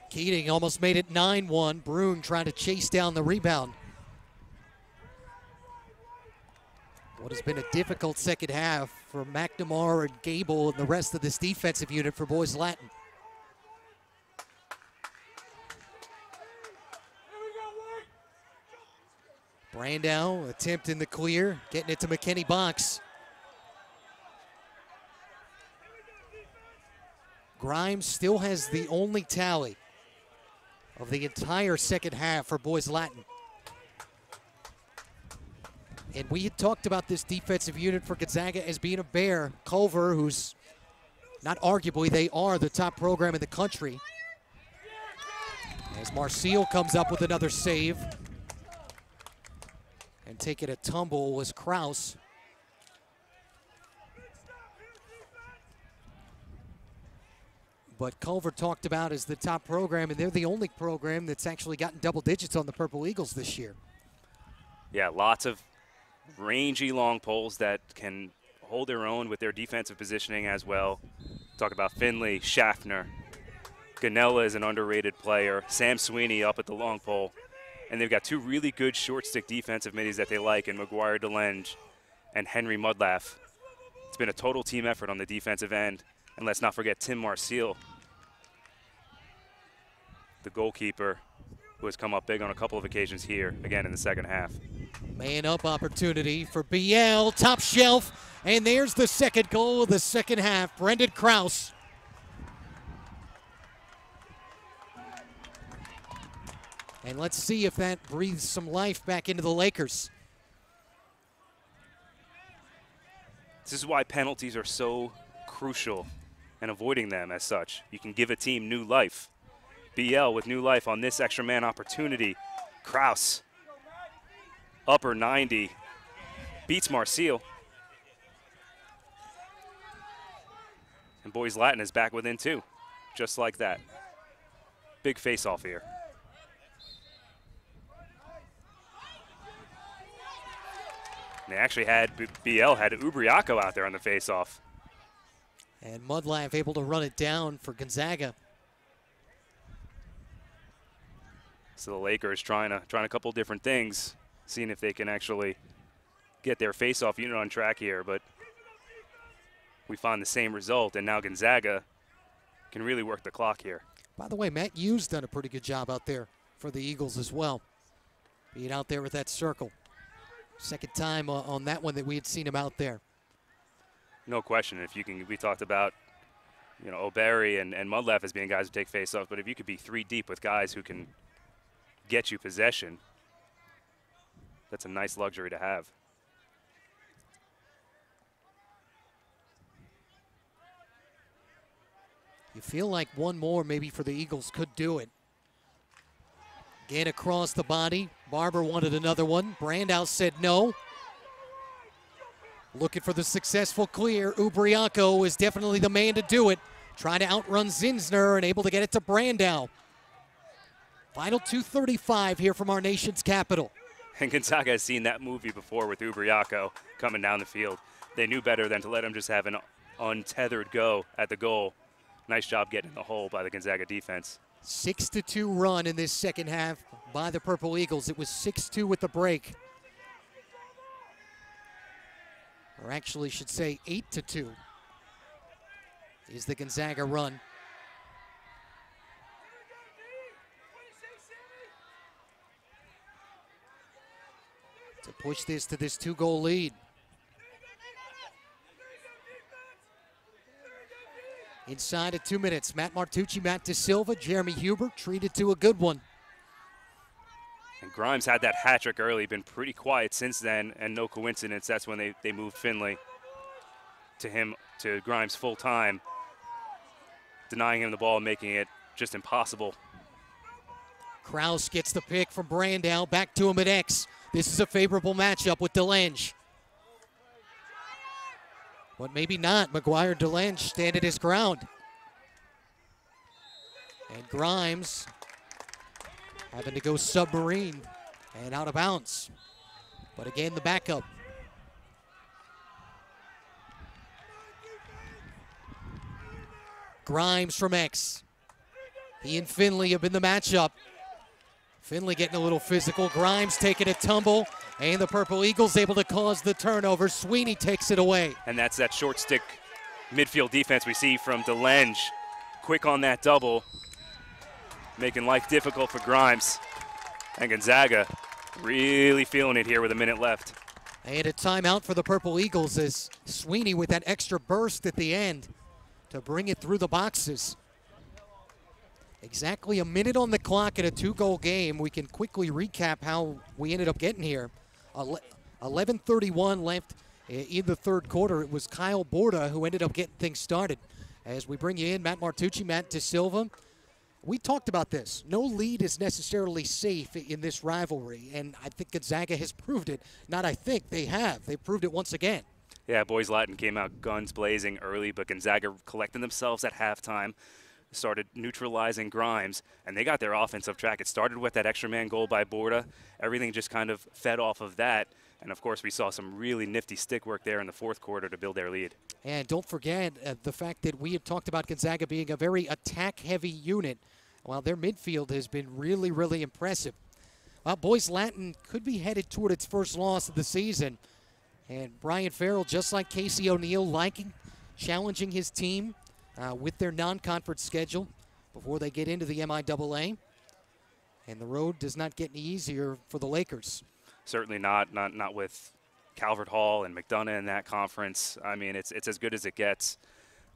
Keating almost made it 9-1. Brune trying to chase down the rebound. What has been a difficult second half for McNamara and Gable and the rest of this defensive unit for Boys Latin. Brandow attempting the clear, getting it to McKinney box. Grimes still has the only tally of the entire second half for Boys Latin. And we had talked about this defensive unit for Gonzaga as being a bear. Culver, who's not arguably, they are the top program in the country. As Marcial comes up with another save. And taking a tumble was Kraus. But Culver talked about as the top program, and they're the only program that's actually gotten double digits on the Purple Eagles this year. Yeah, lots of rangy long poles that can hold their own with their defensive positioning as well. Talk about Finley, Schaffner. Ganella is an underrated player. Sam Sweeney up at the long pole. And they've got two really good short stick defensive middies that they like in McGuire DeLenge and Henry Mudlaff. It's been a total team effort on the defensive end. And let's not forget Tim Marcial, the goalkeeper, who has come up big on a couple of occasions here, again in the second half. Man up opportunity for BL, top shelf, and there's the second goal of the second half. Brendan Kraus. And let's see if that breathes some life back into the Lakers. This is why penalties are so crucial, and avoiding them as such. You can give a team new life. BL with new life on this extra man opportunity. Kraus, upper 90, beats Marcial. And Boys Latin is back within two, just like that. Big face-off here. And they actually had, BL had Ubriaco out there on the face-off. And Mudlaff able to run it down for Gonzaga. So the Lakers trying a couple different things, seeing if they can actually get their face-off unit on track here. But we found the same result, and now Gonzaga can really work the clock here. By the way, Matt Hughes done a pretty good job out there for the Eagles as well, being out there with that circle. Second time on that one that we had seen him out there. No question. If you can, we talked about, you know, O'Barry and Mudlaff as being guys who take face-offs, but if you could be three deep with guys who can get you possession, that's a nice luxury to have. You feel like one more maybe for the Eagles could do it. Again across the body. Barber wanted another one. Brandow said no. Looking for the successful clear. Ubriaco is definitely the man to do it. Trying to outrun Zinsner and able to get it to Brandow. Final 2:35 here from our nation's capital. And Gonzaga has seen that movie before with Ubriaco coming down the field. They knew better than to let him just have an untethered go at the goal. Nice job getting in the hole by the Gonzaga defense. 6-2 run in this second half by the Purple Eagles. It was 6-2 with the break. Or actually should say 8-2 is the Gonzaga run. To push this to this 2-goal lead. Inside of 2 minutes, Matt Martucci, Matt De Silva, Jeremy Huber treated to a good one. And Grimes had that hat trick early, been pretty quiet since then, and no coincidence, that's when they moved Finley to Grimes full time, denying him the ball, making it just impossible. Kraus gets the pick from Brandow, back to him at X. This is a favorable matchup with DeLenge. But maybe not. McGuire DeLenge standing his ground. And Grimes having to go submarine and out of bounds. But again, the backup. Grimes from X. He and Finley have been the matchup. Finley getting a little physical. Grimes taking a tumble. And the Purple Eagles able to cause the turnover. Sweeney takes it away. And that's that short stick midfield defense we see from DeLenge. Quick on that double, making life difficult for Grimes. And Gonzaga Really feeling it here with a minute left. And a timeout for the Purple Eagles as Sweeney with that extra burst at the end to bring it through the boxes. Exactly a minute on the clock in a 2-goal game. We can quickly recap how we ended up getting here. 11:31 left in the third quarter. It was Kyle Borda who ended up getting things started. As we bring you in, Matt Martucci, Matt DeSilva. We talked about this. No lead is necessarily safe in this rivalry, and I think Gonzaga has proved it. Not I think, they have. They've proved it once again. Yeah, Boys Latin came out guns blazing early, but Gonzaga collecting themselves at halftime, started neutralizing Grimes, and they got their offensive track. It started with that extra man goal by Borda. Everything just kind of fed off of that. And, of course, we saw some really nifty stick work there in the fourth quarter to build their lead. And don't forget the fact that we had talked about Gonzaga being a very attack-heavy unit, while their midfield has been really, really impressive. Well, Boys Latin could be headed toward its first loss of the season. And Brian Farrell, just like Casey O'Neill, challenging his team with their non-conference schedule before they get into the MIAA. And the road does not get any easier for the Lakers. Certainly not with Calvert Hall and McDonough in that conference. I mean, it's as good as it gets.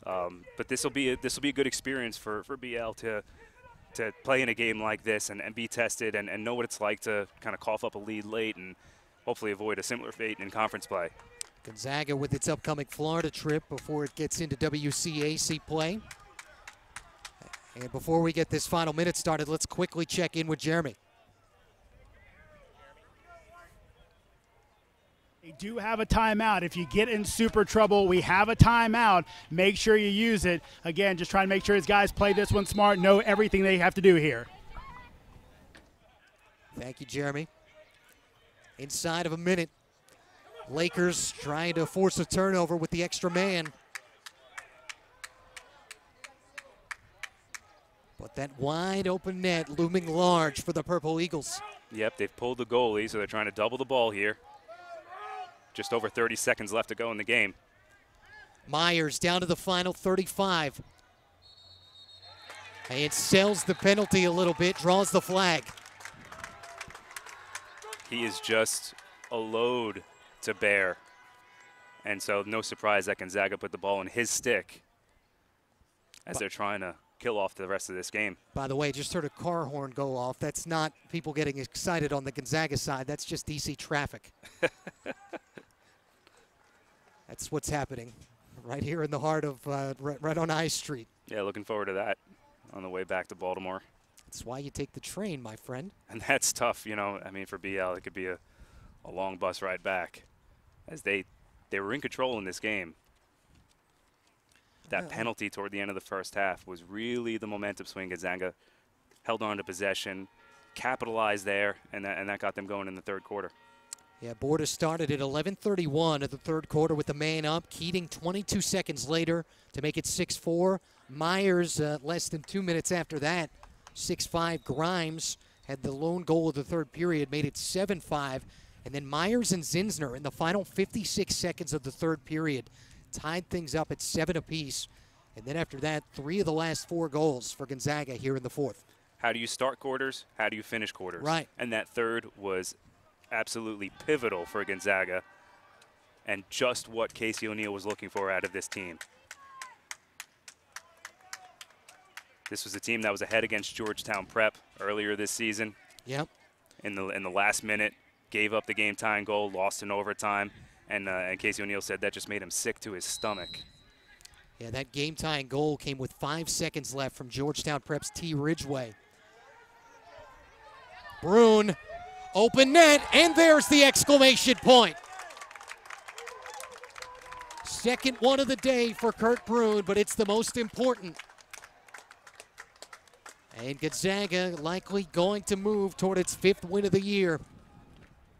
But this will be a good experience for BL to play in a game like this and be tested and know what it's like to kind of cough up a lead late and hopefully avoid a similar fate in conference play. Gonzaga with its upcoming Florida trip before it gets into WCAC play. And before we get this final minute started, let's quickly check in with Jeremy. We do have a timeout. If you get in super trouble, we have a timeout. Make sure you use it. Again, just trying to make sure his guys play this one smart, know everything they have to do here. Thank you, Jeremy. Inside of a minute, Lakers trying to force a turnover with the extra man. But that wide open net looming large for the Purple Eagles. Yep, they've pulled the goalie, so they're trying to double the ball here. Just over 30 seconds left to go in the game. Myers down to the final 35. And sells the penalty a little bit, draws the flag. He is just a load to bear. And so no surprise that Gonzaga put the ball in his stick as they're trying to kill off the rest of this game. By the way, just heard a car horn go off. That's not people getting excited on the Gonzaga side. That's just DC traffic. That's what's happening right here in the heart of, right on I Street. Yeah, looking forward to that on the way back to Baltimore. That's why you take the train, my friend. And that's tough, you know. I mean, for BL, it could be a long bus ride back as they were in control in this game. That penalty toward the end of the first half was really the momentum swing. Gonzaga held on to possession, capitalized there, and that got them going in the third quarter. Yeah, Borda started at 11:31 of the third quarter with the man up. Keating 22 seconds later to make it 6-4. Myers less than 2 minutes after that, 6-5. Grimes had the lone goal of the third period, made it 7-5. And then Myers and Zinsner in the final 56 seconds of the third period tied things up at 7 apiece. And then after that, 3 of the last 4 goals for Gonzaga here in the fourth. How do you start quarters? How do you finish quarters? Right. And that third was absolutely pivotal for Gonzaga and just what Casey O'Neill was looking for out of this team. This was a team that was ahead against Georgetown Prep earlier this season. Yep. In the last minute, gave up the game-tying goal, lost in overtime, and Casey O'Neill said that just made him sick to his stomach. Yeah, that game-tying goal came with 5 seconds left from Georgetown Prep's T. Ridgeway. Brune, open net, and there's the exclamation point. Second one of the day for Kurt Brune, but it's the most important. And Gonzaga likely going to move toward its 5th win of the year.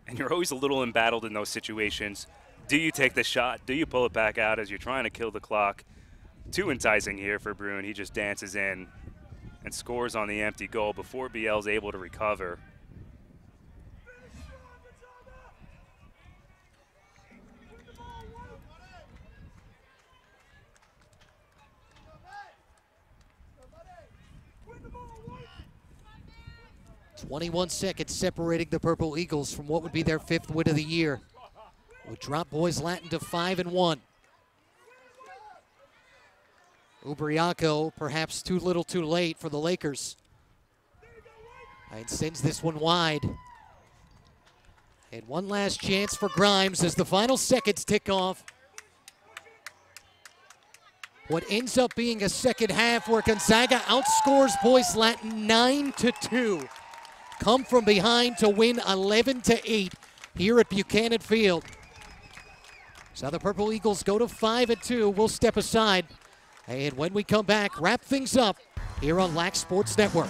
And you're always a little embattled in those situations. Do you take the shot? Do you pull it back out as you're trying to kill the clock? Too enticing here for Brune. He just dances in and scores on the empty goal before BL's able to recover. 21 seconds separating the Purple Eagles from what would be their 5th win of the year. Would drop Boys Latin to 5-1. Ubriaco perhaps too little too late for the Lakers. And sends this one wide. And one last chance for Grimes as the final seconds tick off. What ends up being a second half where Gonzaga outscores Boys Latin 9-2. Come from behind to win 11-8 here at Buchanan Field. So the Purple Eagles go to 5-2. We'll step aside. And when we come back, wrap things up here on LAC Sports Network.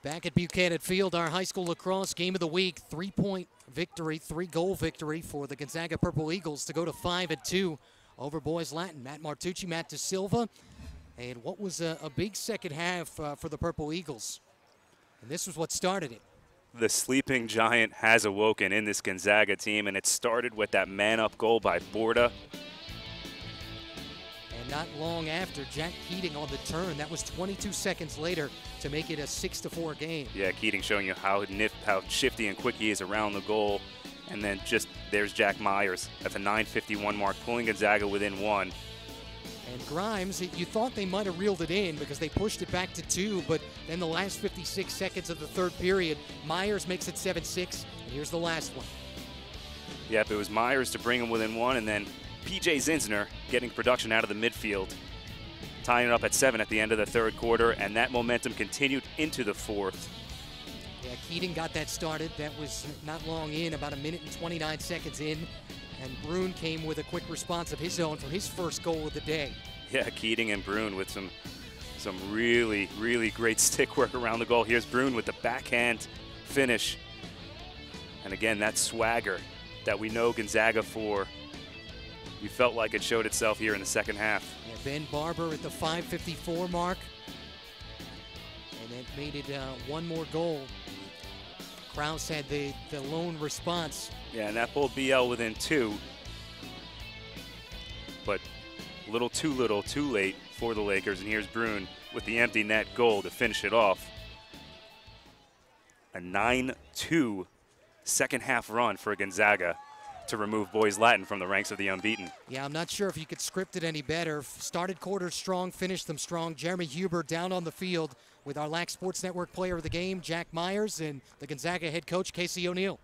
Back at Buchanan Field, our high school lacrosse game of the week, 3-point victory, 3-goal victory for the Gonzaga Purple Eagles to go to 5-2 over Boys Latin. Matt Martucci, Matt De Silva, and what was a big second half for the Purple Eagles. And this was what started it. The sleeping giant has awoken in this Gonzaga team, and it started with that man-up goal by Borda. And not long after, Jack Keating on the turn. That was 22 seconds later to make it a 6-4 game. Yeah, Keating showing you how shifty and quick he is around the goal. And then just there's Jack Myers at the 9:51 mark, pulling Gonzaga within 1. And Grimes, you thought they might have reeled it in because they pushed it back to 2, but then the last 56 seconds of the third period, Myers makes it 7-6, and here's the last one. Yep, it was Myers to bring him within 1, and then PJ Zinsner getting production out of the midfield, tying it up at 7 at the end of the third quarter, and that momentum continued into the fourth. Yeah, Keating got that started. That was not long in, about 1 minute and 29 seconds in, and Brune came with a quick response of his own for his first goal of the day. Yeah, Keating and Brune with some really, really great stick work around the goal. Here's Brune with the backhand finish. And again, that swagger that we know Gonzaga for, you felt like it showed itself here in the second half. Yeah, Ben Barber at the 5:54 mark. And that made it one more goal. Krause had the lone response. Yeah, and that pulled BL within 2. But little too late for the Lakers. And here's Brune with the empty net goal to finish it off. A 9-2 second half run for Gonzaga to remove Boys Latin from the ranks of the unbeaten. Yeah, I'm not sure if you could script it any better. Started quarters strong, finished them strong. Jeremy Huber down on the field with our LAC Sports Network player of the game, Jack Myers, and the Gonzaga head coach, Casey O'Neill.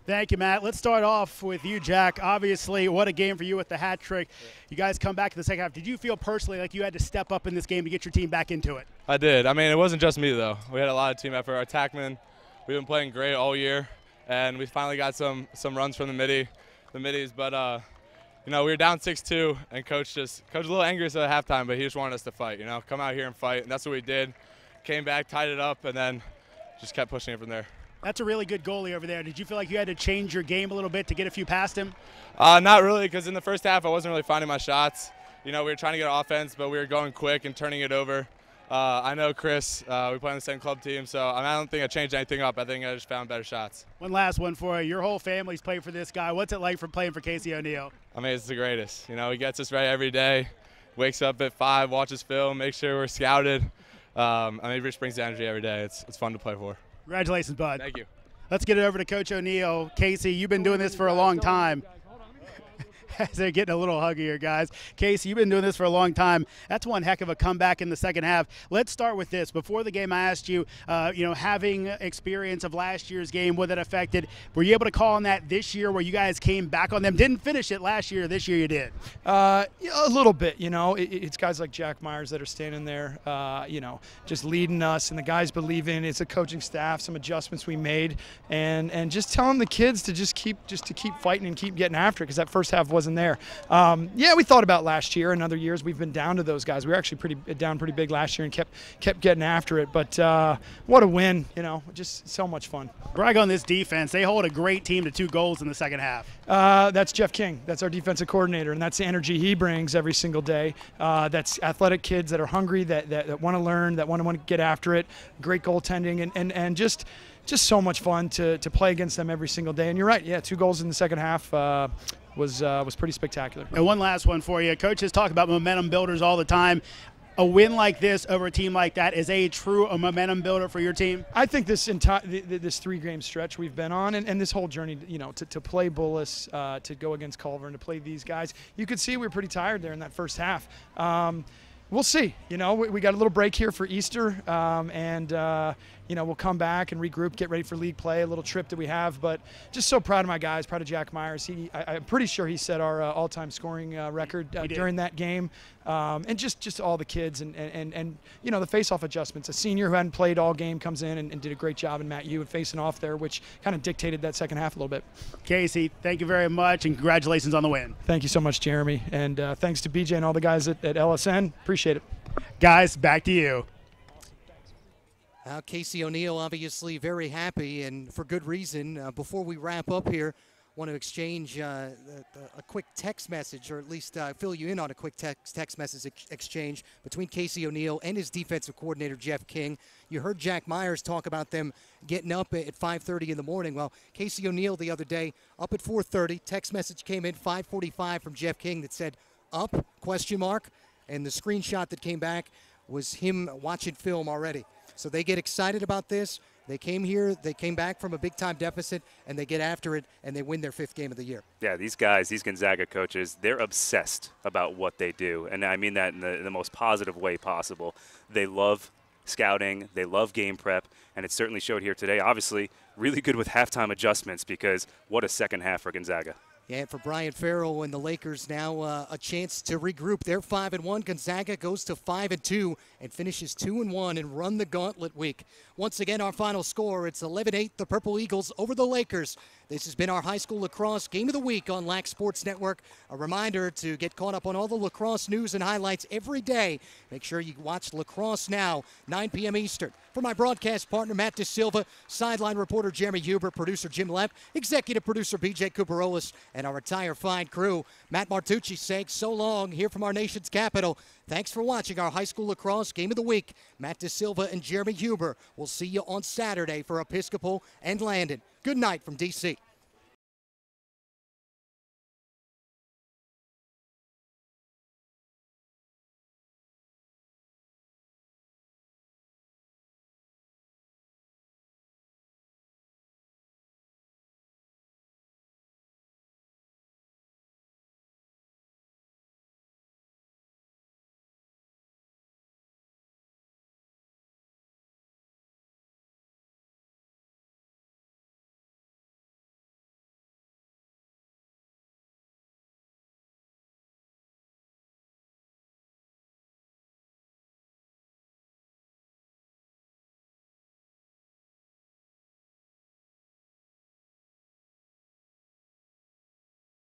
Thank you, Matt. Let's start off with you, Jack. Obviously, what a game for you with the hat trick. You guys come back in the second half. Did you feel personally like you had to step up in this game to get your team back into it? I did. I mean, it wasn't just me, though. We had a lot of team effort. Our attackmen, we've been playing great all year, and we finally got some runs from the middies. But, you know, we were down 6-2, and Coach was a little angry at halftime, but he just wanted us to fight, you know, come out here and fight, and that's what we did. Came back, tied it up, and then just kept pushing it from there. That's a really good goalie over there. Did you feel like you had to change your game a little bit to get a few past him? Not really, because in the first half I wasn't really finding my shots. You know, we were trying to get offense, but we were going quick and turning it over. I know Chris, we play on the same club team, so I don't think I changed anything up. I think I just found better shots. One last one for you. Your whole family's played for this guy. What's it like for playing for Casey O'Neill? I mean, it's the greatest. You know, he gets us right every day, wakes up at 5, watches film, makes sure we're scouted. I mean, he just brings the energy every day. It's fun to play for. Congratulations, bud. Thank you. Let's get it over to Coach O'Neill. Casey, you've been doing this for a long time. as they're getting a little huggier, guys. Casey, you've been doing this for a long time. That's one heck of a comeback in the second half. Let's start with this. Before the game, I asked you, having experience of last year's game, what that affected. Were you able to call on that this year where you guys came back on them? Didn't finish it last year. This year you did. A little bit, It's guys like Jack Myers that are standing there, just leading us, and the guys believe in it. It's a coaching staff, some adjustments we made, and just telling the kids to just keep fighting and keep getting after it, because that first half wasn't there. We thought about last year and other years. We've been down to those guys. We were actually down pretty big last year and kept getting after it. But what a win, just so much fun. Brag on this defense. They hold a great team to 2 goals in the second half. That's Jeff King. That's our defensive coordinator, and that's the energy he brings every single day. That's athletic kids that are hungry, that want to learn, that want to get after it. Great goaltending, and just so much fun to play against them every single day. And you're right, 2 goals in the second half was pretty spectacular. And one last one for you. Coaches talk about momentum builders all the time. A win like this over a team like that is a true momentum builder for your team? I think this 3-game stretch we've been on, and this whole journey, to play Bullis, to go against Culver, and to play these guys, you could see we were pretty tired there in that first half. We'll see. We got a little break here for Easter, and we'll come back and regroup, get ready for league play, a little trip that we have. But just so proud of my guys, proud of Jack Myers. I'm pretty sure he set our all-time scoring record during that game. And just all the kids and the face-off adjustments. A senior who hadn't played all game comes in and did a great job, and Matt Yu facing off there, which kind of dictated that second half a little bit. Casey, thank you very much, and congratulations on the win. Thank you so much, Jeremy. And thanks to BJ and all the guys at LSN. Appreciate it. Guys, back to you. Casey O'Neill obviously very happy, and for good reason. Before we wrap up here, want to exchange a quick text message, or at least fill you in on a quick text message exchange between Casey O'Neill and his defensive coordinator, Jeff King. You heard Jack Myers talk about them getting up at 5:30 in the morning. Well, Casey O'Neill the other day, up at 4:30, text message came in 5:45 from Jeff King that said, up, ? And the screenshot that came back was him watching film already. So they get excited about this. They came here, they came back from a big-time deficit, and they get after it, and they win their 5th game of the year. Yeah, these guys, these Gonzaga coaches, they're obsessed about what they do, and I mean that in the most positive way possible. They love scouting, they love game prep, and it certainly showed here today. Obviously, really good with halftime adjustments, because what a second half for Gonzaga. Yeah, and for Brian Farrell and the Lakers now a chance to regroup. They're 5-1. Gonzaga goes to 5-2 and finishes 2-1 and run the gauntlet week. Once again, our final score, it's 11-8, the Purple Eagles over the Lakers. This has been our high school lacrosse game of the week on LAC Sports Network. A reminder to get caught up on all the lacrosse news and highlights every day. Make sure you watch Lacrosse Now, 9 p.m. Eastern. For my broadcast partner, Matt DeSilva, sideline reporter Jeremy Huber, producer Jim Lepp, executive producer BJ Cooperolis, and our entire fine crew, Matt Martucci saying so long here from our nation's capital. Thanks for watching our high school lacrosse game of the week. Matt DeSilva and Jeremy Huber will see you on Saturday for Episcopal and Landon. Good night from D.C.